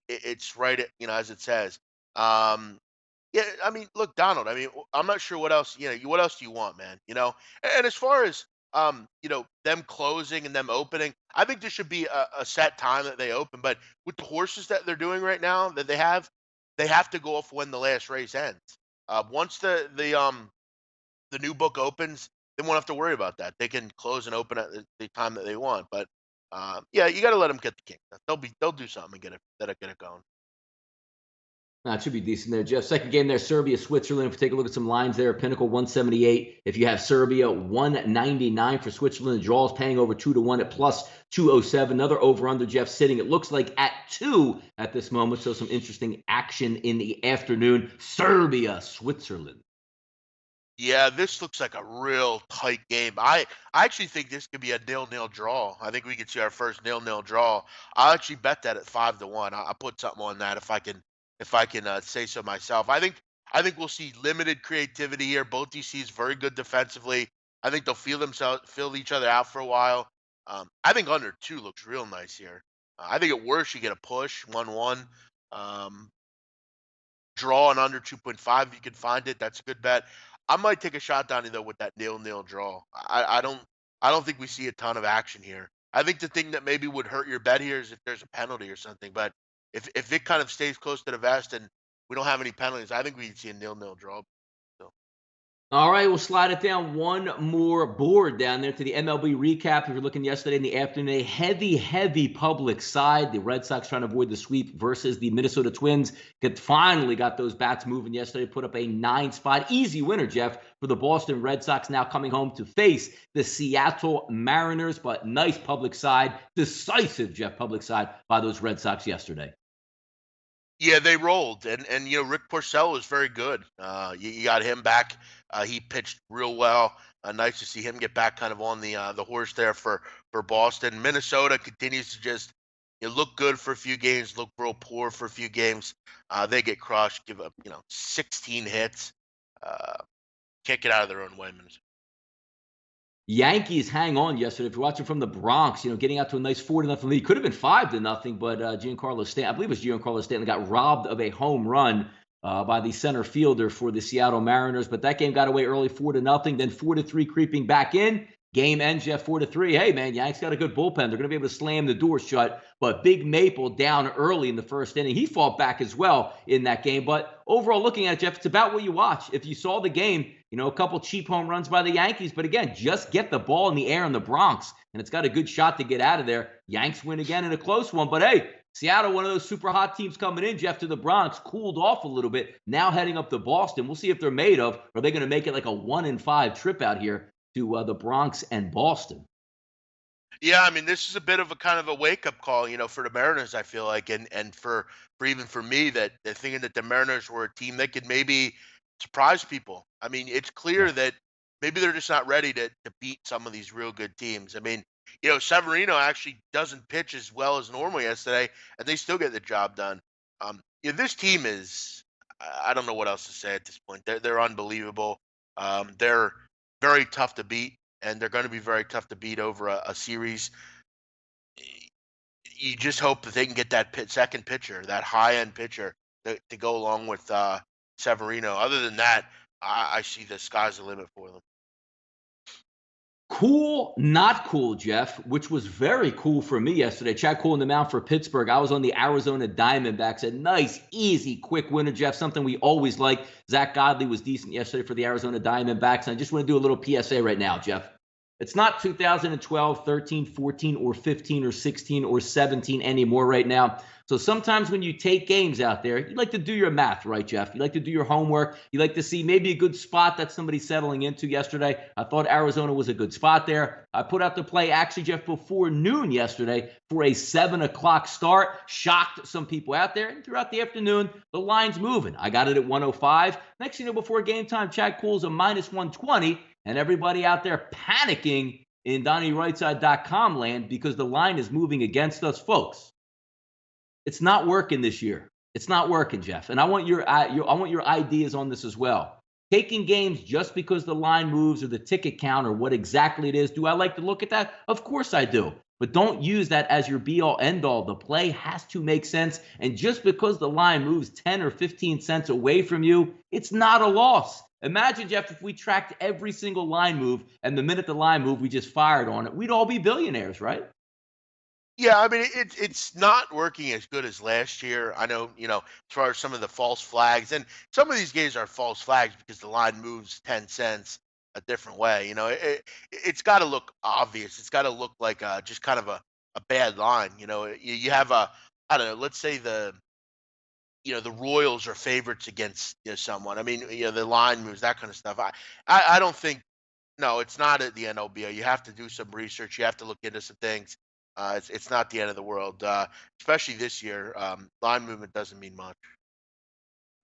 S2: it's right, as it says. Um, yeah, I mean, look, Donald. I mean, I'm not sure what else. What else do you want, man? And as far as them closing and them opening, I think there should be a set time that they open. But with the horses that they're doing right now, that they have to go off when the last race ends. Once the new book opens, they won't have to worry about that. They can close and open at the time that they want. But yeah, you got to let them get the king. They'll do something and get it going.
S1: It should be decent there, Jeff. Second game there, Serbia, Switzerland. If we take a look at some lines there, Pinnacle 178. If you have Serbia, 199 for Switzerland. The draw is paying over 2-1 at plus 207. Another over-under, Jeff, sitting, it looks like at 2 at this moment. So some interesting action in the afternoon. Serbia, Switzerland.
S2: Yeah, this looks like a real tight game. I actually think this could be a nil-nil draw. I think we could see our first nil-nil draw. I'll actually bet that at 5-1. I'll put something on that if I can say so myself. I think we'll see limited creativity here. Both DCs very good defensively. I think they'll feel each other out for a while. I think under 2 looks real nice here. I think at worst you get a push 1-1. Um, Draw and under 2.5 if you can find it. That's a good bet. I might take a shot, Donnie, though, with that nil-nil draw. I don't think we see a ton of action here. I think the thing that maybe would hurt your bet here is if there's a penalty or something. But if it kind of stays close to the vest and we don't have any penalties, I think we'd see a nil-nil draw. So
S1: All right, we'll slide it down one more board down there to the MLB recap. If you're looking yesterday in the afternoon, a heavy public side. The Red Sox trying to avoid the sweep versus the Minnesota Twins. Finally got those bats moving yesterday, put up a 9-spot. Easy winner, Jeff, for the Boston Red Sox now coming home to face the Seattle Mariners. But nice public side, decisive, Jeff, public side by those Red Sox yesterday.
S2: yeah, they rolled, and Rick Porcello was very good. You got him back. He pitched real well. Nice to see him get back kind of on the horse there for Boston. Minnesota continues to just look good for a few games, look real poor for a few games. They get crushed, give up 16 hits. Uh, can't get out of their own way, Minnesota.
S1: Yankees hang on yesterday. If you're watching from the Bronx, getting out to a nice 4-0 lead. Could have been 5-0, but Giancarlo Stanton, I believe it was Giancarlo Stanton, got robbed of a home run by the center fielder for the Seattle Mariners. But that game got away early, 4-0, then 4-3 creeping back in. Game ends, Jeff, 4-3. Hey, man, Yanks got a good bullpen. They're going to be able to slam the door shut. But Big Maple down early in the first inning. He fought back as well in that game. But overall, looking at it, Jeff, it's about what you watch. If you saw the game, A couple cheap home runs by the Yankees. But again, just get the ball in the air in the Bronx, and it's got a good shot to get out of there. Yanks win again in a close one. But hey, Seattle, one of those super hot teams coming in, Jeff, to the Bronx, cooled off a little bit. Now heading up to Boston. We'll see if they're made of. Or are they going to make it like a 1-5 trip out here to the Bronx and Boston?
S2: Yeah, I mean, this is a bit of a kind of a wake up call, for the Mariners. I feel like, and for even for me, that they're thinking that the Mariners were a team that could maybe surprise people. I mean, it's
S1: Yeah.
S2: clear that maybe they're just not ready to beat some of these real good teams. I mean, Severino actually doesn't pitch as well as normal yesterday, and they still get the job done. This team is, I don't know what else to say at this point. They're unbelievable. They're very tough to beat, and they're going to be very tough to beat over a series. You just hope that they can get that second pitcher, that high end pitcher, to go along with Severino. Other than that, I see the sky's the limit for them.
S1: Cool, not cool, Jeff, which was very cool for me yesterday. Chad Cool in the mound for Pittsburgh. I was on the Arizona Diamondbacks. A nice, easy, quick winner, Jeff, something we always like. Zach Godley was decent yesterday for the Arizona Diamondbacks. And I just want to do a little PSA right now, Jeff. It's not 2012, 13, 14, or 15, or 16, or 17 anymore right now. So sometimes when you take games out there, you like to do your math, right, Jeff? You like to do your homework. You like to see maybe a good spot that somebody's settling into yesterday. I thought Arizona was a good spot there. I put out the play, actually, Jeff, before noon yesterday for a 7 o'clock start. Shocked some people out there. And throughout the afternoon, the line's moving. I got it at 105. Next thing you know, before game time, Chad Cool's a minus 120. And everybody out there panicking in DonnieRightside.com land because the line is moving against us, folks. It's not working this year. It's not working, Jeff. And I want your ideas on this as well. Taking games just because the line moves or the ticket count or what exactly it is. Do I like to look at that? Of course I do. But don't use that as your be-all, end-all. The play has to make sense. And just because the line moves 10 or 15 cents away from you, it's not a loss. Imagine, Jeff, if we tracked every single line move, and the minute the line moved, we just fired on it. We'd all be billionaires, right?
S2: Yeah, I mean, it's not working as good as last year. I know, as far as some of the false flags, and some of these games are false flags because the line moves 10 cents a different way. It's got to look obvious. It's got to look like just kind of a bad line. You have I don't know, let's say the Royals are favorites against someone. I mean, the line moves, that kind of stuff. I don't think. No, it's not at the NLBO. You have to do some research. You have to look into some things. It's not the end of the world, especially this year. Line movement doesn't mean much.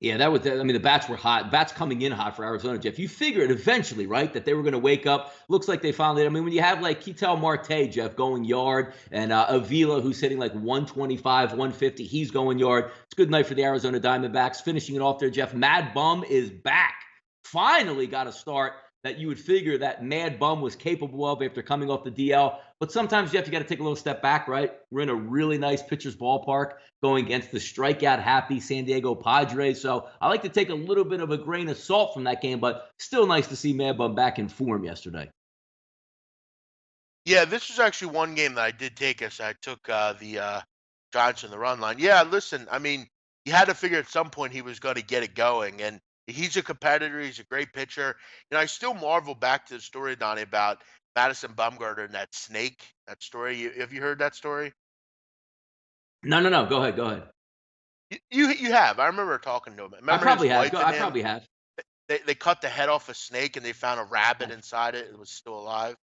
S1: Yeah, that was. I mean, the bats were hot. Bats coming in hot for Arizona, Jeff. You figured eventually, right, that they were going to wake up. Looks like they finally. I mean, when you have like Ketel Marte, Jeff, going yard, and Avila, who's hitting like 125, 150, he's going yard. It's a good night for the Arizona Diamondbacks. Finishing it off there, Jeff. Mad Bum is back. Finally got a start that you would figure that Mad Bum was capable of after coming off the DL. But sometimes, Jeff, you got to take a little step back, right? We're in a really nice pitcher's ballpark going against the strikeout-happy San Diego Padres. So I like to take a little bit of a grain of salt from that game, but still nice to see Mad Bum back in form yesterday.
S2: Yeah, this was actually one game that I did take us. I took the Giants in the run line. Yeah, listen, I mean, you had to figure at some point he was going to get it going, and he's a competitor. He's a great pitcher. I still marvel back to the story, Donnie, about Madison Bumgarner and that snake. That story. Have you heard that story?
S1: No, no, no. Go ahead. Go ahead.
S2: You have. I remember talking to him.
S1: I
S2: Remember his
S1: probably have.
S2: wife and
S1: I
S2: him?
S1: probably have.
S2: They cut the head off a snake and they found a rabbit inside it. It was still alive.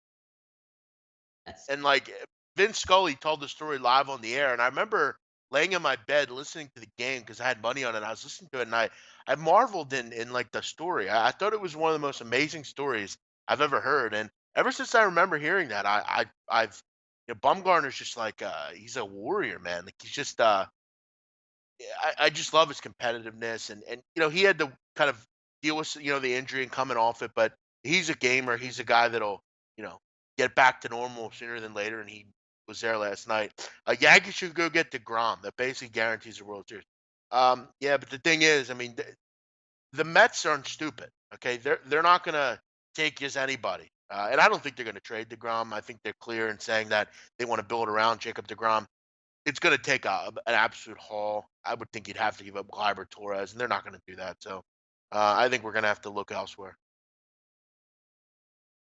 S1: Yes.
S2: And like Vince Scully told the story live on the air, and I remember laying in my bed listening to the game because I had money on it. I was listening to it, and I marveled in like the story. I thought it was one of the most amazing stories I've ever heard. And ever since I remember hearing that, I've Bumgarner's just like he's a warrior, man. Like he's just I just love his competitiveness, and he had to kind of deal with the injury and coming off it, but he's a gamer. He's a guy that'll you know get back to normal sooner than later, and he was there last night. Yankees should go get DeGrom. That basically guarantees the World Series. Yeah, but the thing is, I mean, the Mets aren't stupid. Okay, they're not gonna take just anybody, and I don't think they're gonna trade DeGrom. I think they're clear in saying that they want to build around Jacob DeGrom. It's going to take an absolute haul. I would think you'd have to give up Gleyber Torres, and they're not going to do that. So I think we're going to have to look elsewhere.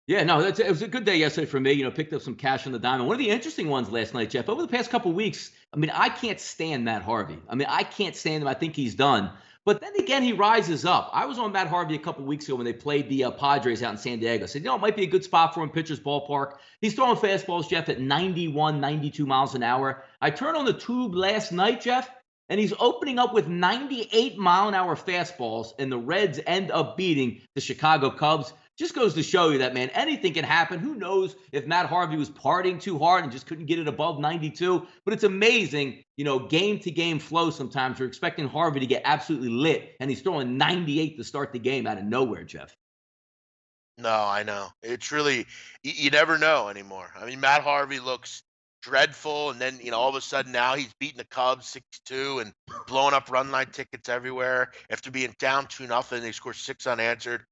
S1: Yeah, no, it was a good day yesterday for me. Picked up some cash on the diamond. One of the interesting ones last night, Jeff. Over the past couple weeks, I mean, I can't stand Matt Harvey. I mean, I can't stand him. I think he's done. But then again, he rises up. I was on Matt Harvey a couple weeks ago when they played the Padres out in San Diego. I said, it might be a good spot for him, pitcher's ballpark. He's throwing fastballs, Jeff, at 91, 92 miles an hour. I turned on the tube last night, Jeff, and he's opening up with 98-mile-an-hour fastballs, and the Reds end up beating the Chicago Cubs. Just goes to show you that, man, anything can happen. Who knows if Matt Harvey was partying too hard and just couldn't get it above 92. But it's amazing, game-to-game flow sometimes. You're expecting Harvey to get absolutely lit, and he's throwing 98 to start the game out of nowhere, Jeff.
S2: No, I know. It's really, you never know anymore. I mean, Matt Harvey looks dreadful, and then, all of a sudden now he's beating the Cubs 6-2 and blowing up run line tickets everywhere. After being down 2-0, they score 6 unanswered.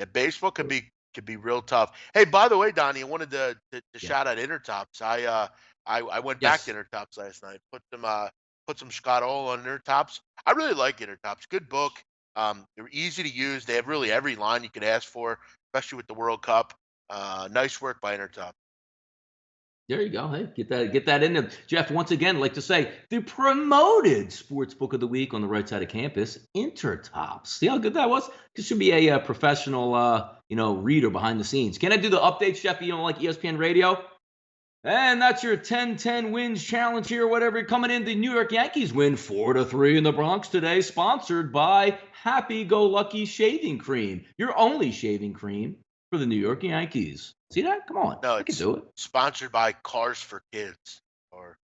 S2: Yeah, baseball could be real tough. Hey, by the way, Donnie, I wanted to
S1: Yeah.
S2: shout out Intertops. I went back
S1: Yes.
S2: to Intertops last night. Put some Scott Ohl on Intertops. I really like Intertops. Good book. They're easy to use. They have really every line you could ask for, especially with the World Cup. Nice work by Intertop.
S1: There you go. Hey, get that in there. Jeff, once again, like to say, the promoted sports book of the week on the right side of campus, Intertops. See how good that was? This should be a professional, reader behind the scenes. Can I do the updates, Jeff? You don't like ESPN Radio? And that's your 10-10 wins challenge here, whatever. Coming in, the New York Yankees win 4-3 in the Bronx today, sponsored by Happy Go Lucky Shaving Cream, your only shaving cream for the New York Yankees. See that? Come on.
S2: No,
S1: I can
S2: it's
S1: do it.
S2: sponsored by Cars for Kids. Or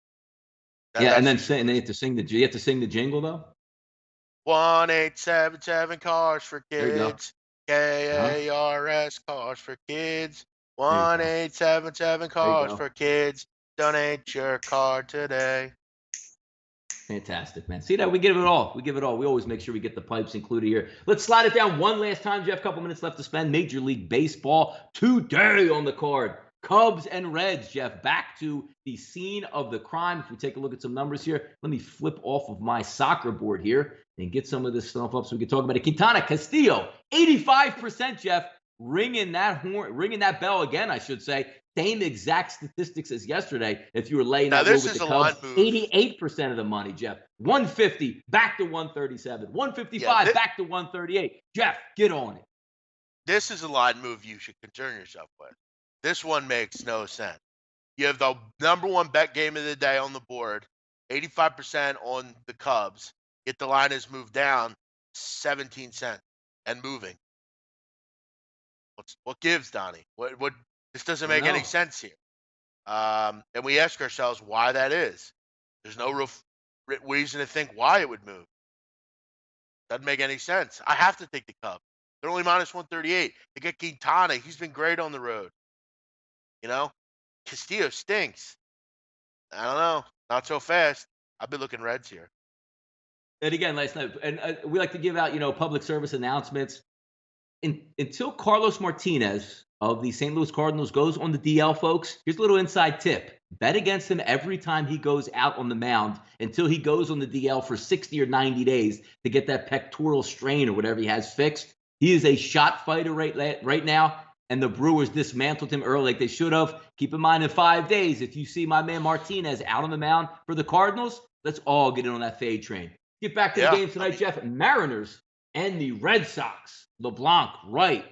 S1: Yeah, and
S2: that's
S1: then you have to sing the jingle though.
S2: 1877 Cars for
S1: There you go.
S2: Kids. KARS Cars for Kids.
S1: There you go.
S2: 1877
S1: There you
S2: Cars
S1: go.
S2: for Kids. Donate your car today.
S1: Fantastic, man. See that? We give it all. We give it all. We always make sure we get the pipes included here. Let's slide it down one last time, Jeff. Couple minutes left to spend. Major League Baseball today on the card. Cubs and Reds, Jeff, back to the scene of the crime. If we take a look at some numbers here, let me flip off of my soccer board here and get some of this stuff up so we can talk about it. Quintana Castillo, 85%, Jeff, ringing that horn, ringing that bell again, I should say. Same exact statistics as yesterday. If you were laying
S2: Now,
S1: that
S2: this
S1: with
S2: is
S1: the
S2: a
S1: Cubs,
S2: line move.
S1: 88% of the money, Jeff. 150 back to 137. 155
S2: Yeah,
S1: back to 138. Jeff, get on it.
S2: this is a line move you should concern yourself with. This one makes no sense. You have the number one bet game of the day on the board, 85% on the Cubs. Yet the line has moved down 17 cents and moving. What gives, Donnie? What this doesn't make any sense here. And we ask ourselves why that is. There's no real reason to think why it would move. Doesn't make any sense. I have to take the Cubs. They're only minus 138. They get Quintana. He's been great on the road. Castillo stinks. I don't know. Not so fast. I've been looking Reds here.
S1: And again, last night, and we like to give out, public service announcements. Until Carlos Martinez of the St. Louis Cardinals goes on the DL, folks, here's a little inside tip. Bet against him every time he goes out on the mound until he goes on the DL for 60 or 90 days to get that pectoral strain or whatever he has fixed. He is a shot fighter right now, and the Brewers dismantled him early like they should have. Keep in mind, in 5 days, if you see my man Martinez out on the mound for the Cardinals, let's all get in on that fade train. Get back to the game tonight, Jeff. Mariners and the Red Sox. LeBlanc, right.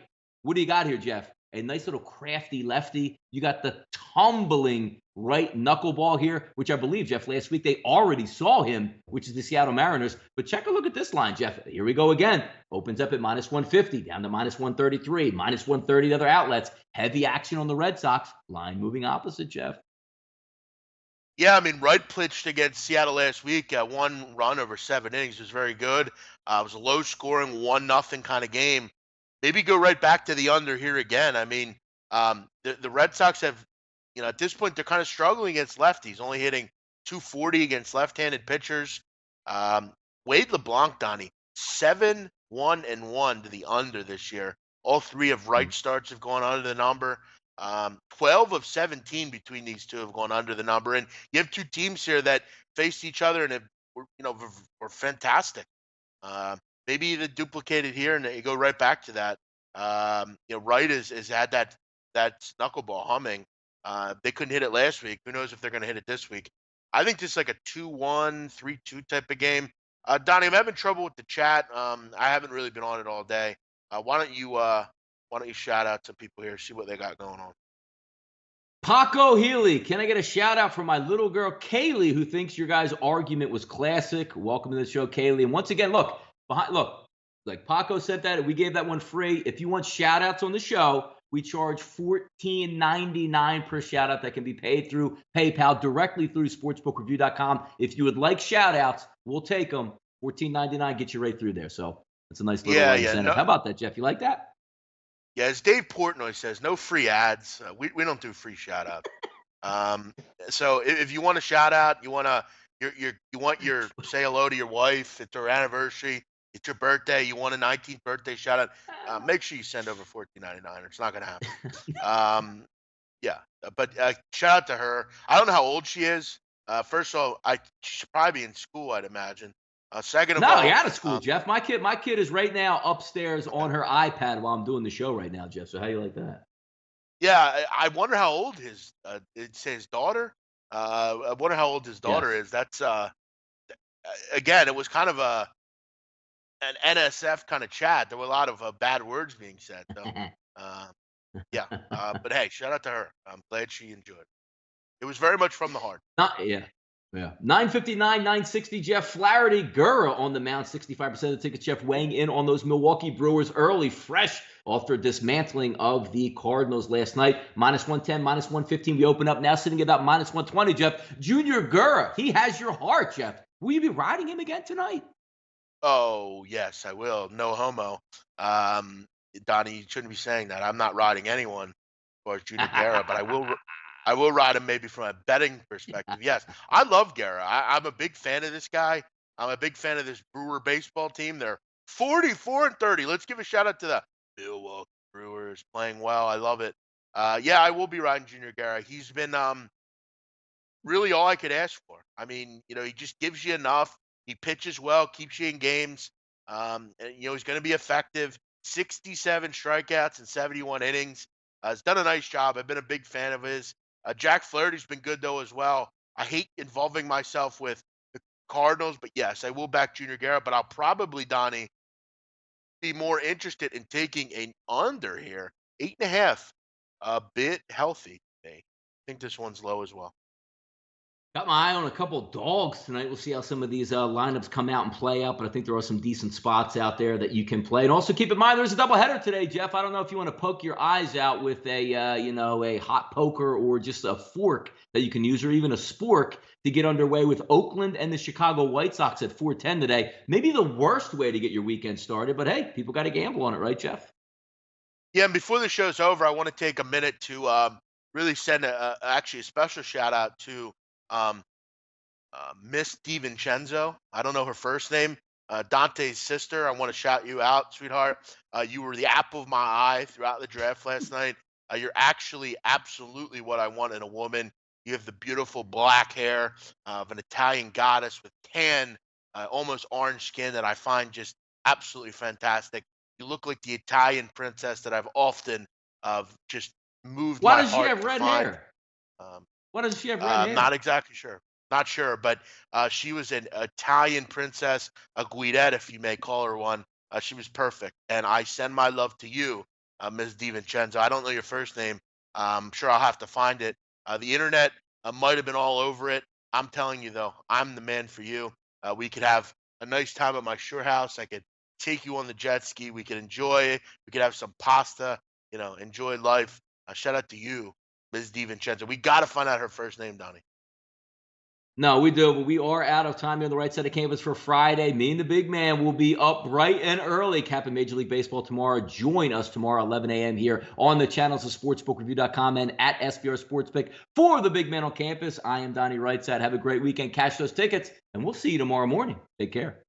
S1: What do you got here, Jeff? A nice little crafty lefty. You got the tumbling right knuckleball here, which I believe, Jeff, last week they already saw him, which is the Seattle Mariners. But check a look at this line, Jeff. Here we go again. Opens up at minus 150, down to minus 133, minus 130 other outlets. Heavy action on the Red Sox. Line moving opposite, Jeff.
S2: Yeah, I mean, Wright pitched against Seattle last week. 1 run over 7 innings was very good. It was a low-scoring 1-0 kind of game. Maybe go right back to the under here again. I mean, the Red Sox have, at this point, they're kind of struggling against lefties, only hitting 240 against left-handed pitchers. Wade LeBlanc, Donnie, 7-1-1 to the under this year. All 3 of Wright starts have gone under the number. 12 of 17 between these two have gone under the number, and you have 2 teams here that faced each other and were fantastic. Maybe even duplicated here, and you go right back to that. Wright has had that that's knuckleball humming. They couldn't hit it last week. Who knows if they're going to hit it this week? I think this is like a 2-1, 3-2 type of game. Donnie, I'm having trouble with the chat. I haven't really been on it all day. Why don't you shout out to people here, see what they got going on?
S1: Paco Healy, can I get a shout out for my little girl Kaylee, who thinks your guys' argument was classic? Welcome to the show, Kaylee. And once again, look, like Paco said that we gave that one free. If you want shout outs on the show, we charge $14.99 per shout out that can be paid through PayPal directly through sportsbookreview.com. If you would like shout outs, we'll take them. $14.99 get you right through there. So that's a nice little incentive.
S2: No,
S1: how about that, Jeff? You like that?
S2: Yeah, as Dave Portnoy says, no free ads. We don't do free shout outs. So if you want a shout out, you want your say hello to your wife, it's her anniversary, it's your birthday, you want a 19th birthday shout out, make sure you send over $14.99. It's not gonna happen. Yeah, but shout out to her. I don't know how old she is. First of all, she should probably be in school, I'd imagine. Second of all,
S1: you're out of school, Jeff. My kid is right now upstairs on her iPad while I'm doing the show right now, Jeff. So how you like that?
S2: Yeah, I wonder how old it's his daughter. I wonder how old his daughter is. That's again, it was kind of an NSF kind of chat. There were a lot of bad words being said. So, yeah. But hey, shout out to her. I'm glad she enjoyed it. It was very much from the heart.
S1: Yeah. 959, 960, Jeff Flaherty. Gura on the mound, 65% of the tickets. Jeff weighing in on those Milwaukee Brewers early, fresh after dismantling of the Cardinals last night. -110, -115. We open up now sitting about -120, Jeff. Junior Gura, he has your heart, Jeff. Will you be riding him again tonight?
S2: Oh, yes, I will. No homo. Donnie, you shouldn't be saying that. I'm not riding anyone as far as Junior Gura, but I will ride him maybe from a betting perspective. Yes, I love Guerra. I'm a big fan of this guy. I'm a big fan of this Brewer baseball team. They're 44-30. Let's give a shout out to the Milwaukee Brewers playing well. I love it. Yeah, I will be riding Junior Guerra. He's been really all I could ask for. I mean, he just gives you enough. He pitches well, keeps you in games. And, he's going to be effective. 67 strikeouts and 71 innings. He's done a nice job. I've been a big fan of his. Jack Flaherty's been good, though, as well. I hate involving myself with the Cardinals, but yes, I will back Junior Guerra, but I'll probably, Donnie, be more interested in taking an under here. 8.5, a bit healthy today. I think this one's low as well.
S1: Got my eye on a couple of dogs tonight. We'll see how some of these lineups come out and play out, but I think there are some decent spots out there that you can play. And also keep in mind, there's a doubleheader today, Jeff. I don't know if you want to poke your eyes out with a hot poker or just a fork that you can use, or even a spork to get underway with Oakland and the Chicago White Sox at 4:10 today. Maybe the worst way to get your weekend started, but hey, people got to gamble on it, right, Jeff?
S2: Yeah, and before the show's over, I want to take a minute to really send actually a special shout out to Miss DiVincenzo. I don't know her first name. Dante's sister. I want to shout you out, sweetheart. You were the apple of my eye throughout the draft last night. You're actually absolutely what I want in a woman. You have the beautiful black hair of an Italian goddess with tan, almost orange skin that I find just absolutely fantastic. You look like the Italian princess that I've often just moved my heart to find.
S1: Why does she have red hair? Why does she have red hair?
S2: Not exactly sure. Not sure, but she was an Italian princess, a Guidette, if you may call her one. She was perfect. And I send my love to you, Ms. DiVincenzo. I don't know your first name. I'm sure I'll have to find it. The internet might have been all over it. I'm telling you, though, I'm the man for you. We could have a nice time at my shore house. I could take you on the jet ski. We could enjoy it. We could have some pasta, enjoy life. Shout out to you, Ms. DiVincenzo. We got to find out her first name, Donnie.
S1: No, we do, but we are out of time here on the right side of campus for Friday. Me and the big man will be up bright and early, capping Major League Baseball tomorrow. Join us tomorrow, 11 a.m. here on the channels of sportsbookreview.com and at SBR Sportsbook. For the big man on campus, I am Donnie Rightside. Have a great weekend. Cash those tickets, and we'll see you tomorrow morning. Take care.